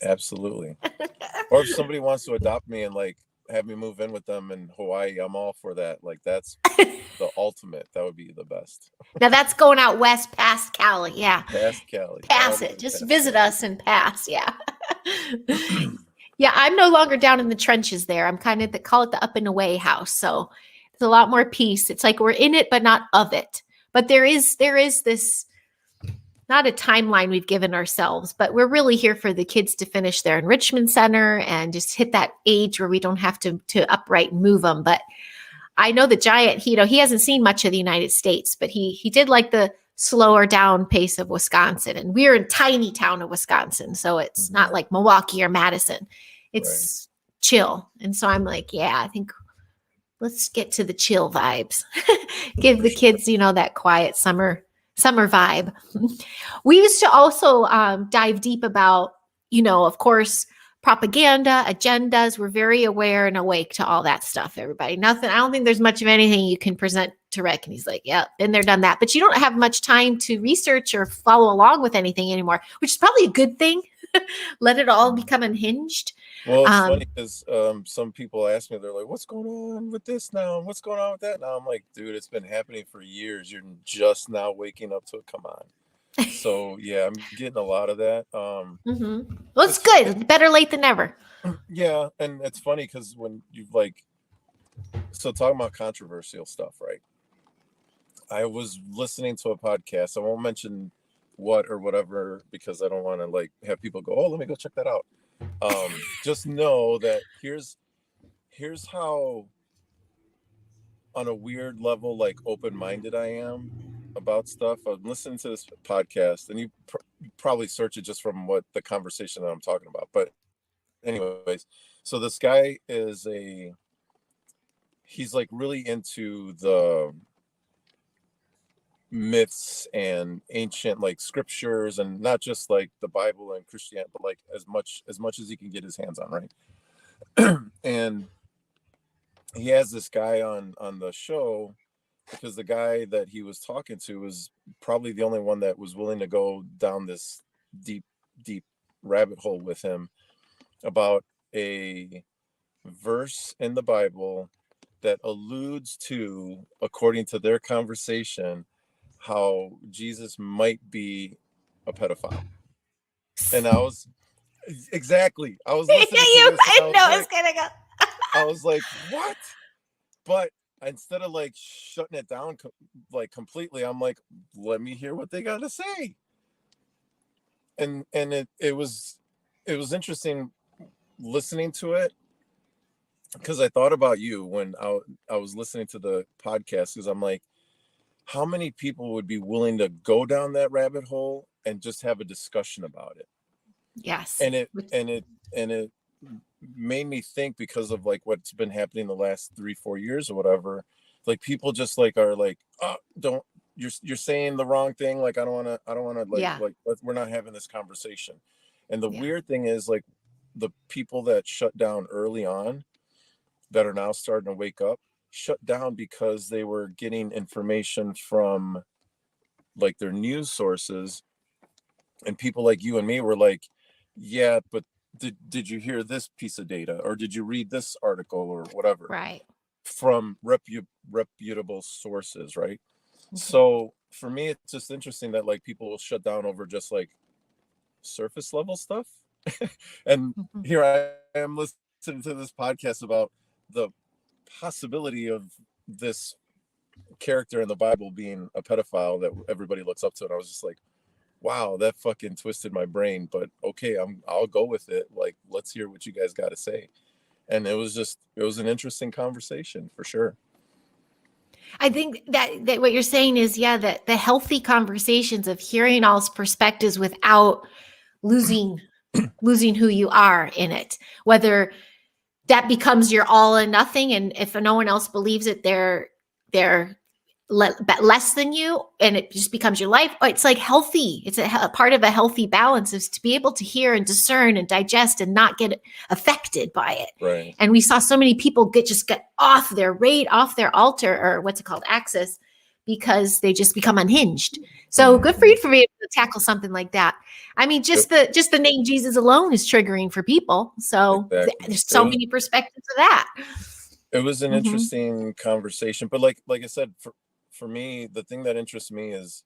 Absolutely. Or if somebody wants to adopt me and like have me move in with them in Hawaii, I'm all for that. Like that's the ultimate. That would be the best. Now that's going out west past Cali. Yeah. Past Cali, all Pass the it. way Just past visit Cali. us and pass. Yeah. Yeah, I'm no longer down in the trenches there. I'm kind of call it the up and away house. So it's a lot more peace. It's like we're in it, but not of it. But there is this, not a timeline we've given ourselves, but we're really here for the kids to finish their enrichment center and just hit that age where we don't have to upright move them. But I know the giant, he hasn't seen much of the United States, but he did like the slower down pace of Wisconsin. And we're in tiny town of Wisconsin. So it's Hmm. not like Milwaukee or Madison. Right. It's chill. And so I'm like, yeah, I think let's get to the chill vibes. Give For the sure. kids, that quiet summer vibe. We used to also dive deep about, of course, propaganda, agendas. We're very aware and awake to all that stuff, everybody. Nothing, I don't think there's much of anything you can present to Rick. And he's like, yeah, been there, done that. But you don't have much time to research or follow along with anything anymore, which is probably a good thing. let it all become unhinged. Well, it's funny because some people ask me, they're like, what's going on with this now? What's going on with that now? I'm like, dude, it's been happening for years. You're just now waking up to it. Come on. So yeah, I'm getting a lot of that. Mm-hmm. Well, it's good. Better late than never. Yeah, and it's funny because when you've like, so talking about controversial stuff, right? I was listening to a podcast. I won't mention what or whatever because I don't want to like have people go, oh, let me go check that out. Just know that here's how on a weird level like open-minded I am about stuff. I'm listening to this podcast, and you probably search it just from what the conversation that I'm talking about. But anyways, so this guy is he's like really into the myths and ancient like scriptures, and not just like the Bible and Christianity, but like as much as he can get his hands on, right? And he has this guy on the show because the guy that he was talking to was probably the only one that was willing to go down this deep rabbit hole with him about a verse in the Bible that alludes to, according to their conversation, how Jesus might be a pedophile. And I was listening to this, and I was like, what? But instead of like shutting it down like completely, I'm like, let me hear what they got to say. And it was interesting listening to it, because I thought about you when I was listening to the podcast, because I'm like, how many people would be willing to go down that rabbit hole and just have a discussion about it? Yes. And it made me think, because of like what's been happening the last 3-4 years or whatever, like people just like are like, oh, don't, you're saying the wrong thing, like I don't want to like we're not having this conversation. And the weird thing is, like, the people that shut down early on that are now starting to wake up shut down because they were getting information from like their news sources, and people like you and me were like, yeah, but did you hear this piece of data, or did you read this article or whatever, right, from reputable sources, right? Mm-hmm. So for me, it's just interesting that like people will shut down over just like surface level stuff. And here I am listening to this podcast about the possibility of this character in the Bible being a pedophile that everybody looks up to, and I was just like, wow, that fucking twisted my brain, but okay, I'll go with it. Like, let's hear what you guys got to say. And it was an interesting conversation for sure. I think that what you're saying is, that the healthy conversations of hearing all's perspectives without losing who you are in it, whether that becomes your all and nothing, and if no one else believes it, they're less than you, and it just becomes your life. It's like healthy. It's a part of a healthy balance is to be able to hear and discern and digest and not get affected by it. Right. And we saw so many people get off their altar, or what's it called, axis, because they just become unhinged. So good for you for being able to tackle something like that. I mean, just the name Jesus alone is triggering for people. So there's so many perspectives of that. It was an interesting conversation, but like I said, for me, the thing that interests me is,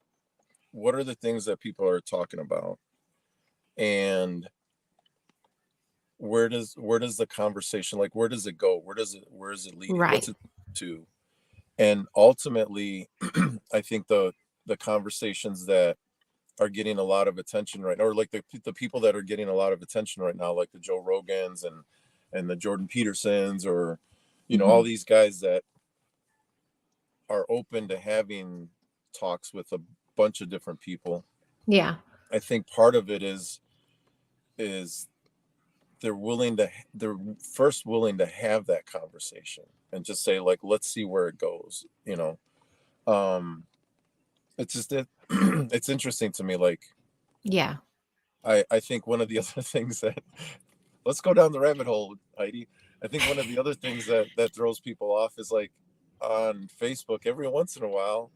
what are the things that people are talking about, and where does the conversation, like, where does it go? Where is it leading? Right. What's it to? And ultimately, I think the conversations that are getting a lot of attention right now, or like the people that are getting a lot of attention right now, like the Joe Rogans and the Jordan Petersons, or, you know, all these guys that are open to having talks with a bunch of different people. Yeah. I think part of it is they're first willing to have that conversation and just say, like, let's see where it goes, you know. It's just it's interesting to me, like, yeah, I think one of the other things that, let's go down the rabbit hole, Heidi. I think one of the other things that throws people off is, like, on Facebook, every once in a while,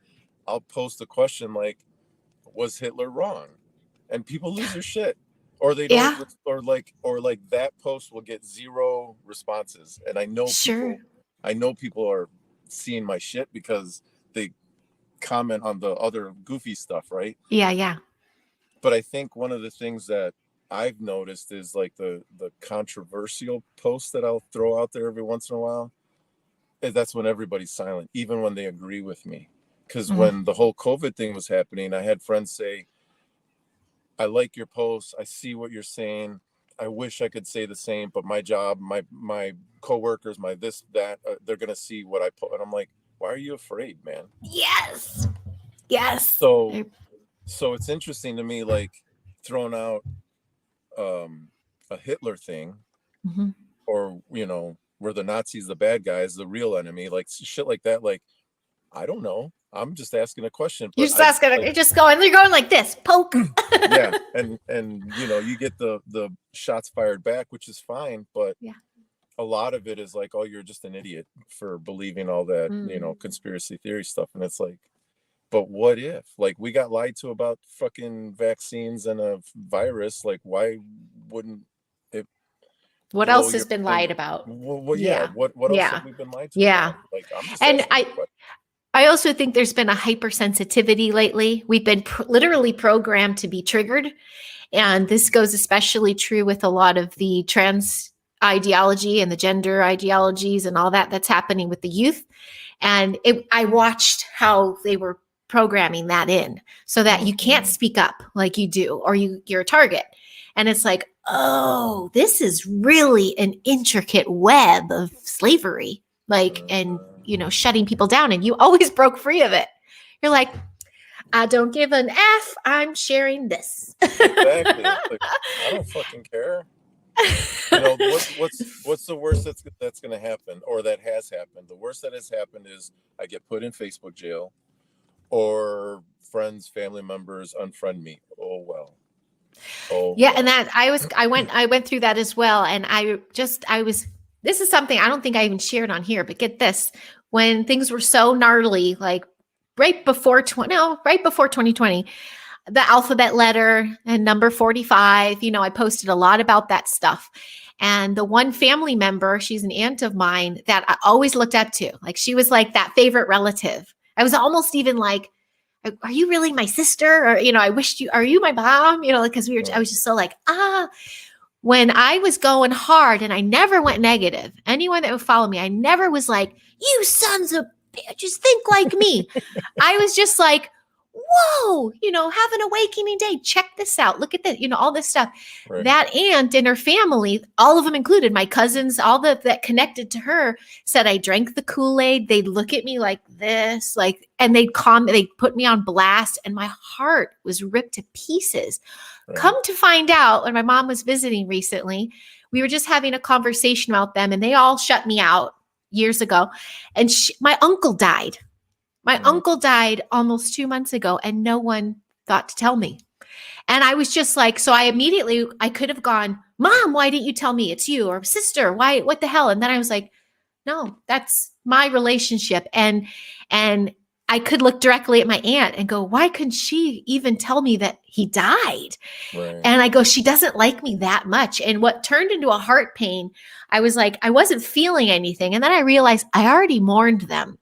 I'll post a question like, was Hitler wrong? And people lose their shit. or they don't, Yeah, or like that post will get 0 responses, and sure. I know people are seeing my shit because they comment on the other goofy stuff, right? Yeah, yeah. But I think one of the things that I've noticed is like the controversial posts that I'll throw out there every once in a while. That's when everybody's silent, even when they agree with me. Because Mhm. when the whole COVID thing was happening, I had friends say, I like your posts. I see what you're saying. I wish I could say the same, but my job, my coworkers, my this, that, they're going to see what I put. And I'm like, why are you afraid, man? Yes. Yes. So, so it's interesting to me, like throwing out a Hitler thing, Mhm. or, were the Nazis the bad guys, the real enemy, like shit like that. Like, I don't know. I'm just asking a question, You're but just asking, you're just going, you're going like this, poke. yeah, and you get the shots fired back, which is fine, but Yeah. a lot of it is like, oh, you're just an idiot for believing all that, Mm. conspiracy theory stuff. And it's like, but what if, like, we got lied to about fucking vaccines and a virus? Like, why wouldn't it What blow else has your been mind? lied about? Well, yeah. Yeah. What else have Yeah. we been lied to Yeah. about? Like, I'm just And asking a question. I also think there's been a hypersensitivity lately. We've been literally programmed to be triggered. And this goes especially true with a lot of the trans ideology and the gender ideologies and all that that's happening with the youth. And I watched how they were programming that in so that you can't speak up like you do, or you're a target. And it's like, oh, this is really an intricate web of slavery, like, and, shutting people down. And you always broke free of it. You're like, I don't give an F. I'm sharing this. Exactly. It's like, I don't fucking care. What's the worst that's going to happen, or that has happened? The worst that has happened is I get put in Facebook jail, or friends, family members unfriend me. Oh well. Oh Yeah, and well. that I went through that as well. And this is something I don't think I even shared on here, but get this. When things were so gnarly, like right before 2020, the alphabet letter and number 45, I posted a lot about that stuff. And the one family member, she's an aunt of mine that I always looked up to. Like, she was like that favorite relative. I was almost even like, are you really my sister? Or, I wished are you my mom? Because I was just so like, when I was going hard, and I never went negative. Anyone that would follow me, I never was like, you sons of bitches, think like me. I was just like, whoa, have an awakening day. Check this out. Look at that, all this stuff. Right. That aunt and her family, all of them included, my cousins, all that connected to her, said I drank the Kool-Aid. They'd look at me like this, and they'd put me on blast, and my heart was ripped to pieces. Right. Come to find out, when my mom was visiting recently, we were just having a conversation about them, and they all shut me out years ago. And my uncle died. My uncle died almost 2 months ago, and no one thought to tell me. And I was just like, so I could have gone, Mom, why didn't you tell me it's you? Or sister, why, what the hell? And then I was like, no, that's my relationship. And I could look directly at my aunt and go, why couldn't she even tell me that he died? Right. And I go, she doesn't like me that much. And what turned into a heart pain, I was like, I wasn't feeling anything. And then I realized I already mourned them.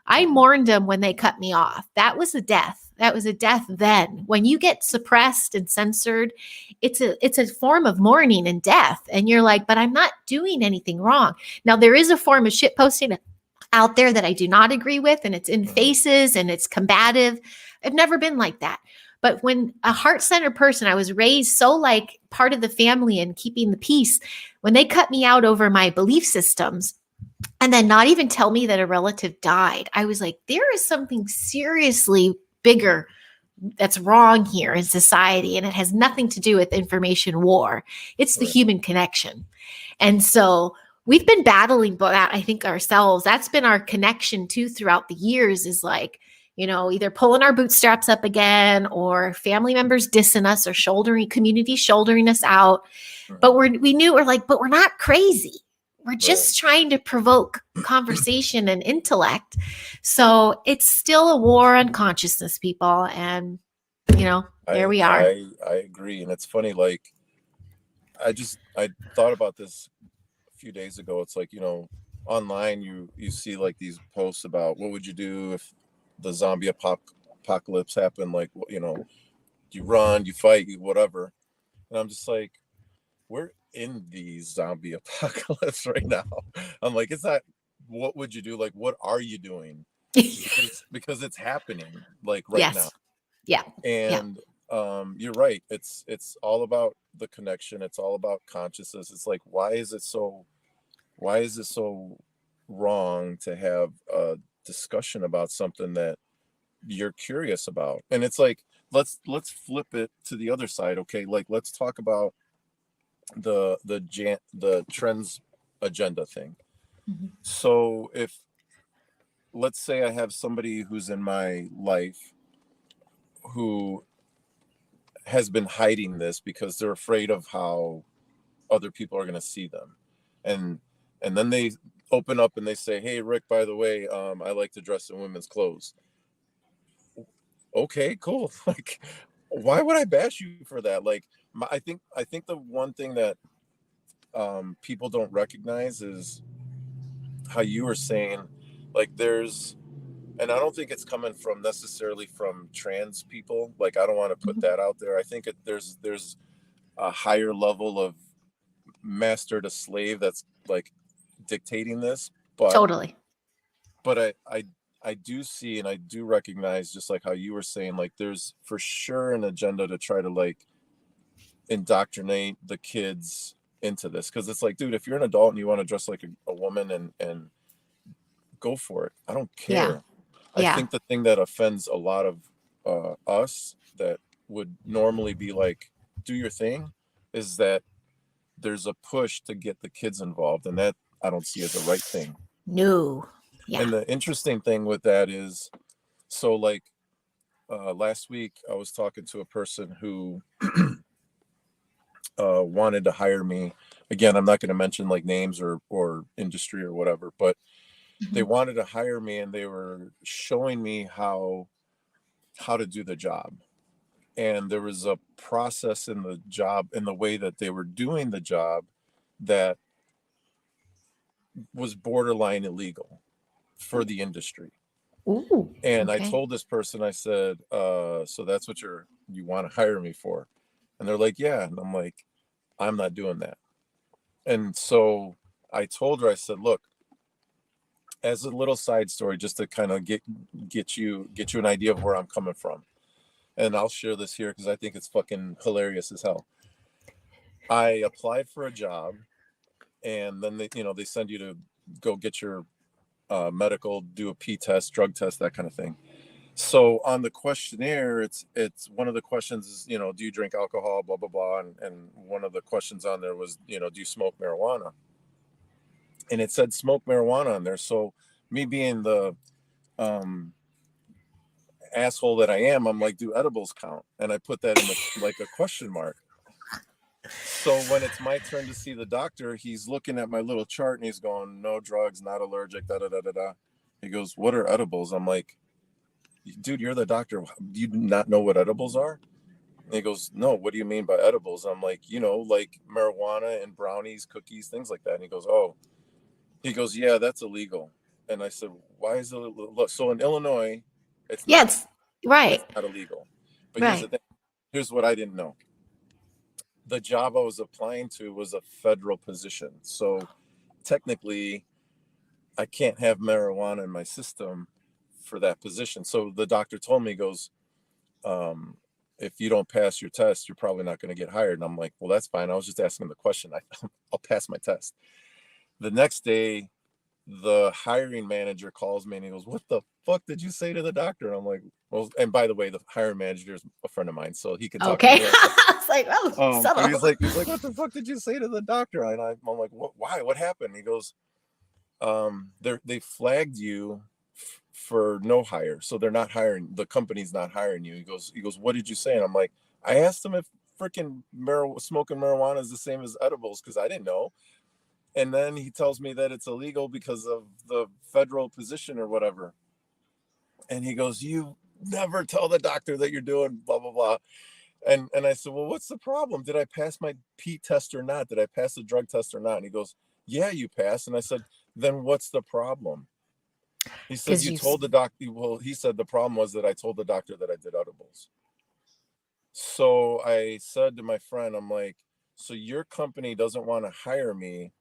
I mourned them when they cut me off. That was a death. That was a death then. When you get suppressed and censored, it's a form of mourning and death. And you're like, but I'm not doing anything wrong. Now, there is a form of shit posting out there that I do not agree with, and it's in faces and it's combative. I've never been like that. But when a heart-centered person, I was raised so like part of the family and keeping the peace, when they cut me out over my belief systems, and then not even tell me that a relative died, I was like, there is something seriously bigger that's wrong here in society. And it has nothing to do with information war. It's the human connection. And so we've been battling that, I think, ourselves. That's been our connection too throughout the years, is like, either pulling our bootstraps up again, or family members dissing us, or community shouldering us out. But we're like, but we're not crazy. We're just trying to provoke conversation and intellect. So it's still a war on consciousness, people. And, there we are. I agree. And it's funny, like, I thought about this a few days ago. It's like, online you see like these posts about what would you do if the apocalypse happened, like, you run, you fight, you whatever. And I'm just like, we're in the zombie apocalypse right now. I'm like, it's not what would you do, like what are you doing? Because it's happening like right now. Yes. Yeah. Yeah. And you're right, it's all about the connection, it's all about consciousness. It's like, why is it so wrong to have a discussion about something that you're curious about? And it's like, let's flip it to the other side. Okay, like let's talk about the trends agenda thing. Mhm. So if, let's say I have somebody who's in my life who has been hiding this because they're afraid of how other people are going to see them, and then they open up and they say, hey Rick, by the way, I like to dress in women's clothes. Okay, cool. Like, why would I bash you for that? Like, I think the one thing that people don't recognize is how you were saying, like, and I don't think it's coming from necessarily from trans people. Like, I don't want to put that out there. I think there's a higher level of master to slave that's like dictating this. but Totally. but I do see and I do recognize, just like how you were saying, like there's for sure an agenda to try to like indoctrinate the kids into this, because it's like, dude, if you're an adult and you want to dress like a woman, and go for it, I don't Yeah. care. I Yeah. think the thing that offends a lot of us that would normally be like, do your thing, is that there's a push to get the kids involved, and that I don't see as a right thing. No. Yeah. And the interesting thing with that is, so like last week I was talking to a person who wanted to hire me. Again, I'm not going to mention like names or industry or whatever, but they Mhm. wanted to hire me, and they were showing me how to do the job. And there was a process in the job, in the way that they were doing the job, that was borderline illegal for the industry. Ooh. And I Okay. told this person, I said, so that's what you want to hire me for? And they're like, yeah. And I'm like, I'm not doing that. And so I told her, I said, look, as a little side story, just to kind of get you an idea of where I'm coming from. And I'll share this here because I think it's fucking hilarious as hell. I applied for a job, and then they send you to go get your medical, do a P test, drug test, that kind of thing. So on the questionnaire, it's one of the questions is, do you drink alcohol, blah blah blah, and one of the questions on there was, do you smoke marijuana? And it said smoke marijuana on there. So me being the um asshole that I am, I'm like, do edibles count? And I put that in the like a question mark. So when it's my turn to see the doctor, he's looking at my little chart and he's going, no drugs, not allergic, da da da da da. He goes, what are edibles? I'm like, dude, you're the doctor. Do you not know what edibles are? And he goes, no, what do you mean by edibles? I'm like, like marijuana and brownies, cookies, things like that. And he goes, oh, he goes, yeah, that's illegal. And I said, why is it? Look, so in Illinois, it's Yeah. not. It's right. It's not illegal. But here's the Right. thing. Here's what I didn't know. The job I was applying to was a federal position. So technically, I can't have marijuana in my system for that position. So the doctor told me, he goes, if you don't pass your test, you're probably not going to get hired. And I'm like, well, that's fine. I was just asking the question. I'll pass my test. The next day, the hiring manager calls me and he goes, what the fuck did you say to the doctor? And I'm like, well, and by the way, the hiring manager is a friend of mine, so he can talk to Okay. me. It's like, oh, But he's subtle. like, what the fuck did you say to the doctor? And I'm like, what? Why? What happened? He goes, they flagged you for no hire, so they're not hiring. The company's not hiring you. He goes, what did you say? And I'm like, I asked him if freaking smoking marijuana is the same as edibles, because I didn't know. And then he tells me that it's illegal because of the federal position or whatever. And he goes, you never tell the doctor that you're doing blah blah blah. And I said, well, what's the problem? Did I pass my P test or not? Did I pass the drug test or not? And he goes, yeah, you passed. And I said, then what's the problem? He said, Because you told the doctor. Well, he said the problem was that I told the doctor that I did edibles. So I said to my friend, I'm like, so your company doesn't want to hire me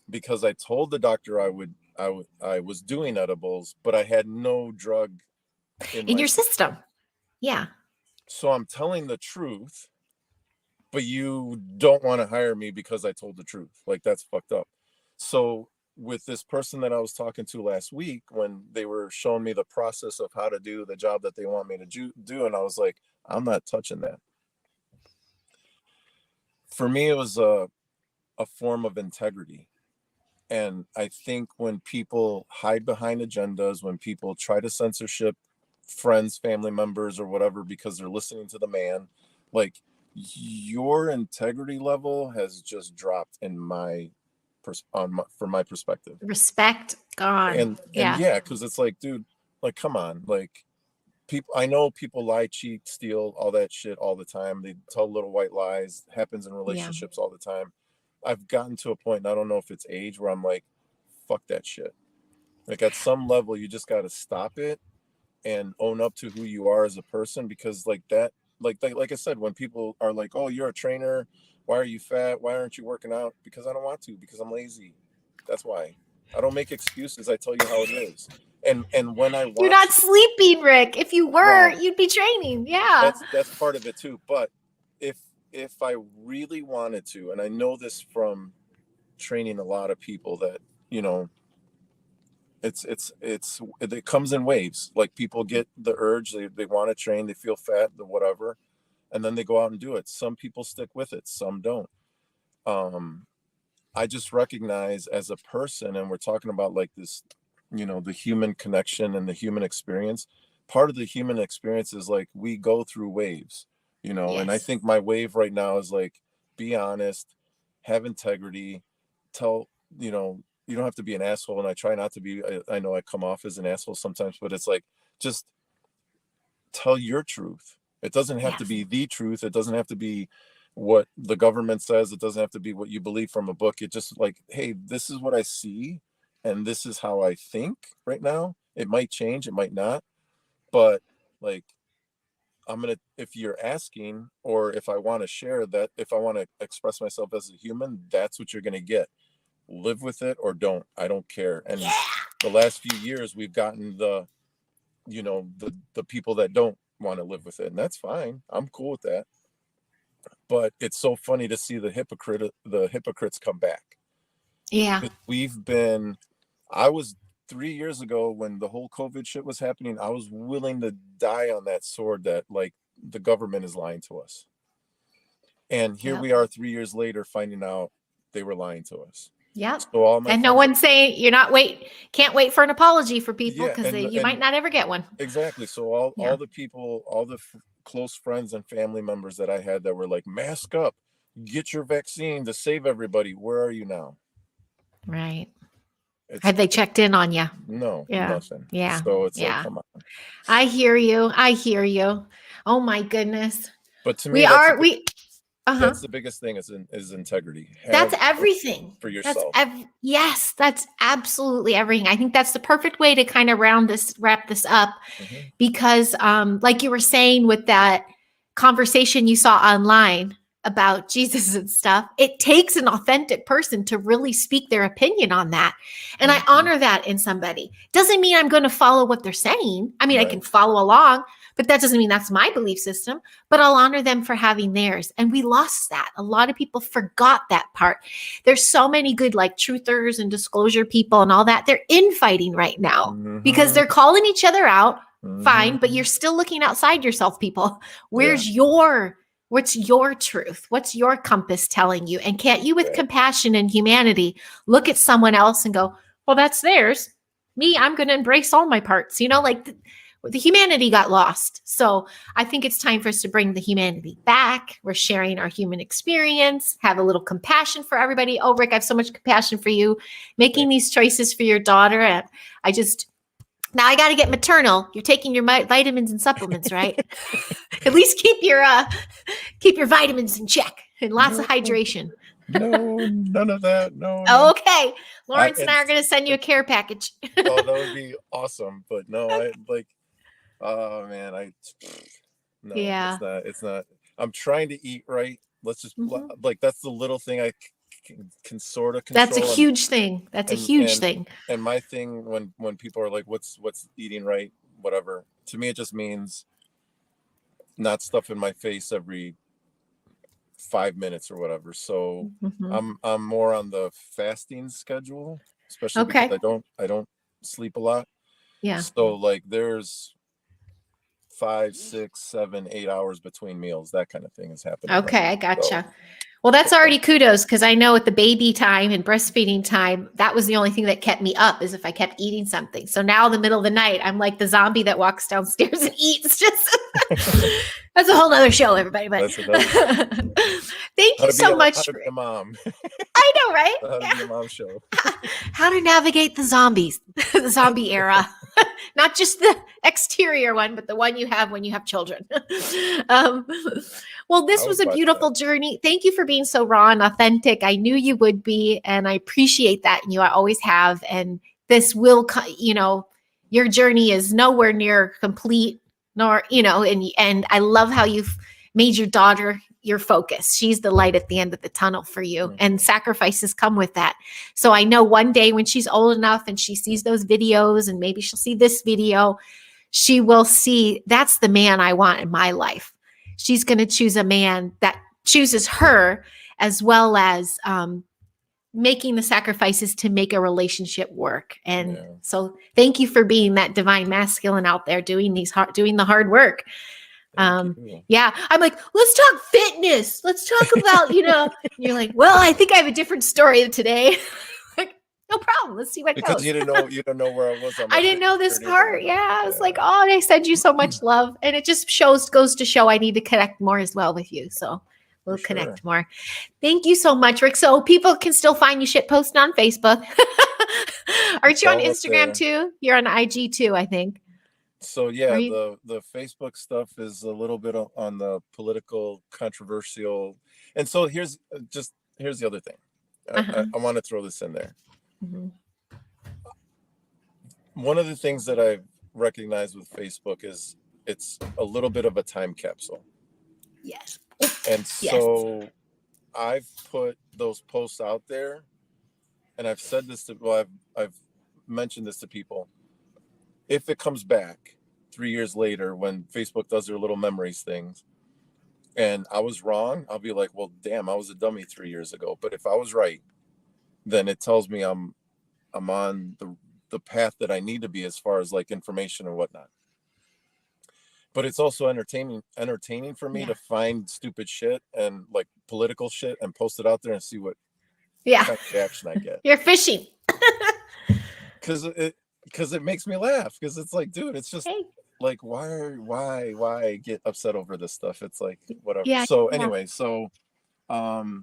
because I told the doctor I was doing edibles, but I had no drug in in my your system. system. Yeah. So I'm telling the truth, but you don't want to hire me because I told the truth. Like, that's fucked up. So with this person that I was talking to last week, when they were showing me the process of how to do the job that they want me to do, and I was like, I'm not touching that. For me, it was a form of integrity. And I think when people hide behind agendas, when people try to censorship friends, family members, or whatever, because they're listening to the man, like, your integrity level has just dropped in from my perspective. Respect gone. And Yeah. yeah, because it's like, dude, like, come on, like, people, I know people lie, cheat, steal, all that shit all the time. They tell little white lies. Happens in relationships all the time. I've gotten to a point, and I don't know if it's age, where I'm like, fuck that shit. Like, at some level, you just got to stop it and own up to who you are as a person, because like that, like I said, when people are like, oh, you're a trainer, why are you fat? Why aren't you working out? Because I don't want to, because I'm lazy. That's why. I don't make excuses. I tell you how it is. And when I want, You're not sleeping, Rick. If you were, well, you'd be training. Yeah. that's part of it too. But if I really wanted to, and I know this from training a lot of people, that, you know, it comes in waves. Like, people get the urge, they want to train, they feel fat, the whatever, and then they go out and do it. Some people stick with it, some don't. I just recognize, as a person, and we're talking about like this, you know, the human connection and the human experience. Part of the human experience is like, we go through waves, you know. Yes. And I think my wave right now is like, be honest, have integrity, tell, you know, you don't have to be an asshole, and I try not to be. I know I come off as an asshole sometimes, but it's like, just tell your truth. It doesn't have to be the truth. It doesn't have to be what the government says. It doesn't have to be what you believe from a book. It just like, hey, this is what I see, and this is how I think right now. It might change, it might not, but like, if you're asking, or if I want to share that, if I want to express myself as a human, that's what you're going to get. Live with it or don't. I don't care. And the last few years, we've gotten the, you know, the people that don't want to live with it, and that's fine. I'm cool with that. But it's so funny to see the hypocrites come back. Yeah. I was 3 years ago, when the whole COVID shit was happening, I was willing to die on that sword that, like, the government is lying to us. And here we are 3 years later, finding out they were lying to us. Yep. So and no one's saying can't wait for an apology for people, because you might not ever get one. Exactly. So all the people, all the close friends and family members that I had that were like, mask up, get your vaccine to save everybody. Where are you now? Right. Have they checked in on you? No, nothing. Yeah. So it's like, come on. I hear you. Oh my goodness. But to me, that's the biggest thing is integrity. That's everything for yourself. Yes, that's absolutely everything. I think that's the perfect way to kind of wrap this up, because like you were saying with that conversation you saw online about Jesus and stuff, it takes an authentic person to really speak their opinion on that. And I honor that in somebody. Doesn't mean I'm going to follow what they're saying. I mean, I can follow along, but that doesn't mean that's my belief system, but I'll honor them for having theirs. And we lost that. A lot of people forgot that part. There's so many good, like, truthers and disclosure people and all that. They're infighting right now because they're calling each other out. Fine, but you're still looking outside yourself, people. What's your truth? What's your compass telling you? And can't you, with compassion and humanity, look at someone else and go, well, that's theirs. Me, I'm going to embrace all my parts. You know, like, the humanity got lost. So I think it's time for us to bring the humanity back. We're sharing our human experience, have a little compassion for everybody. Oh, Rick, I have so much compassion for you making these choices for your daughter. And Now I got to get maternal. You're taking your vitamins and supplements, right? At least keep your vitamins in check and lots of hydration. No, none of that. No. Okay. Lawrence and I are going to send you a care package. Oh, that would be awesome. But no, I like, oh man, no, Yeah. it's not. I'm trying to eat right. Let's just like, that's the little thing I can sort of control. That's a huge thing. That's a huge thing. And my thing when people are like, what's eating right, whatever, to me, it just means not stuffing my face every 5 minutes or whatever. So I'm more on the fasting schedule, especially because I don't sleep a lot. Yeah. So like there's 5, 6, 7, 8 hours between meals. That kind of thing is happening. Okay, right I gotcha. So, well, that's already kudos, because I know at the baby time and breastfeeding time, that was the only thing that kept me up, is if I kept eating something. So now in the middle of the night, I'm like the zombie that walks downstairs and eats. Just that's a whole other show, everybody. But thank you so much. How to be a mom. I know, right? How to be a mom show. How to navigate the zombies, the zombie era. Not just the exterior one, but the one you have when you have children. Well, this was a beautiful journey. Thank you for being so raw and authentic. I knew you would be, and I appreciate that. And you always have. And this will, your journey is nowhere near complete, nor, and I love how you've made your daughter your focus. She's the light at the end of the tunnel for you, and sacrifices come with that. So I know one day when she's old enough and she sees those videos, and maybe she'll see this video, she will see that's the man I want in my life. She's going to choose a man that chooses her, as well as making the sacrifices to make a relationship work. And so thank you for being that divine masculine out there doing the hard work. Yeah, I'm like, let's talk fitness. Let's talk about, you're like, well, I think I have a different story today. Like, no problem. Let's see what because goes. you didn't know where I was. I didn't know this part. Yeah. I was like, oh, and I send you so much love. And it just goes to show I need to connect more as well with you. So we'll connect more. Thank you so much, Rick. So people can still find you shit posting on Facebook. Aren't you on Instagram too? You're on IG too, I think. So yeah, the Facebook stuff is a little bit on the political, controversial. And so here's the other thing. I want to throw this in there. One of the things that I've recognized with Facebook is it's a little bit of a time capsule. Yes. And so I've put those posts out there, and I've said this I've mentioned this to people. If it comes back 3 years later when Facebook does their little memories things and I was wrong, I'll be like, well, damn, I was a dummy 3 years ago. But if I was right, then it tells me I'm on the path that I need to be as far as like information and whatnot. But it's also entertaining for me to find stupid shit and like political shit and post it out there and see what kind of reaction I get. You're fishing. Because it makes me laugh, because it's like, dude, it's just like, why get upset over this stuff? It's like, whatever. So anyway, so so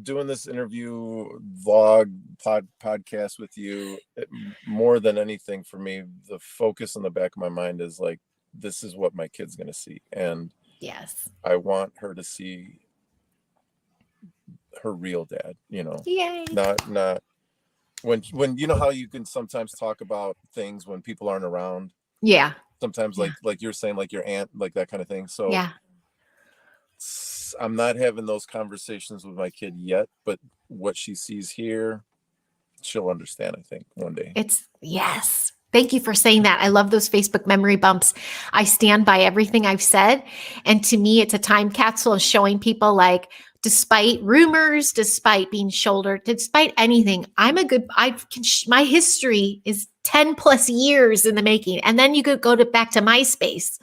doing this interview vlog podcast with you, more than anything for me, the focus in the back of my mind is like, this is what my kid's gonna see, and I want her to see her real dad, not when you know how you can sometimes talk about things when people aren't around. Sometimes like you're saying, like your aunt, like that kind of thing. So I'm not having those conversations with my kid yet, but what she sees here, she'll understand, I think, one day. Thank you for saying that. I love those Facebook memory bumps. I stand by everything I've said. And to me, it's a time capsule of showing people, like, despite rumors, despite being shouldered, despite anything, my history is 10 plus years in the making. And then you could go back to MySpace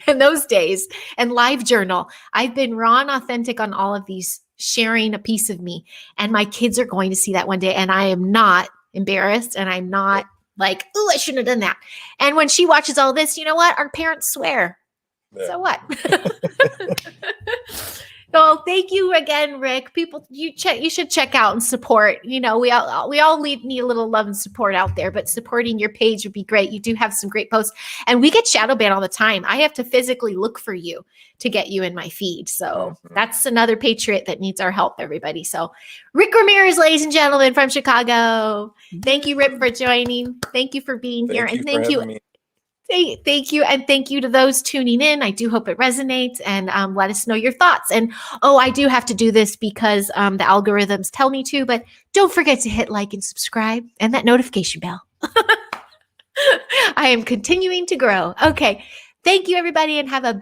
in those days and LiveJournal. I've been raw and authentic on all of these, sharing a piece of me. And my kids are going to see that one day. And I am not embarrassed. And I'm not like, oh, I shouldn't have done that. And when she watches all this, you know what? Our parents swear. So what? Well, thank you again, Rick. People, you should check out and support. We all need a little love and support out there, but supporting your page would be great. You do have some great posts, and we get shadow banned all the time. I have to physically look for you to get you in my feed. So that's another patriot that needs our help, everybody. So Rick Ramirez, ladies and gentlemen, from Chicago. Thank you, Rick, for joining. Thank you for being here, and thank you. Thank you. And thank you to those tuning in. I do hope it resonates, and let us know your thoughts. And I do have to do this because the algorithms tell me to, but don't forget to hit like and subscribe and that notification bell. I am continuing to grow. Okay. Thank you, everybody, and have a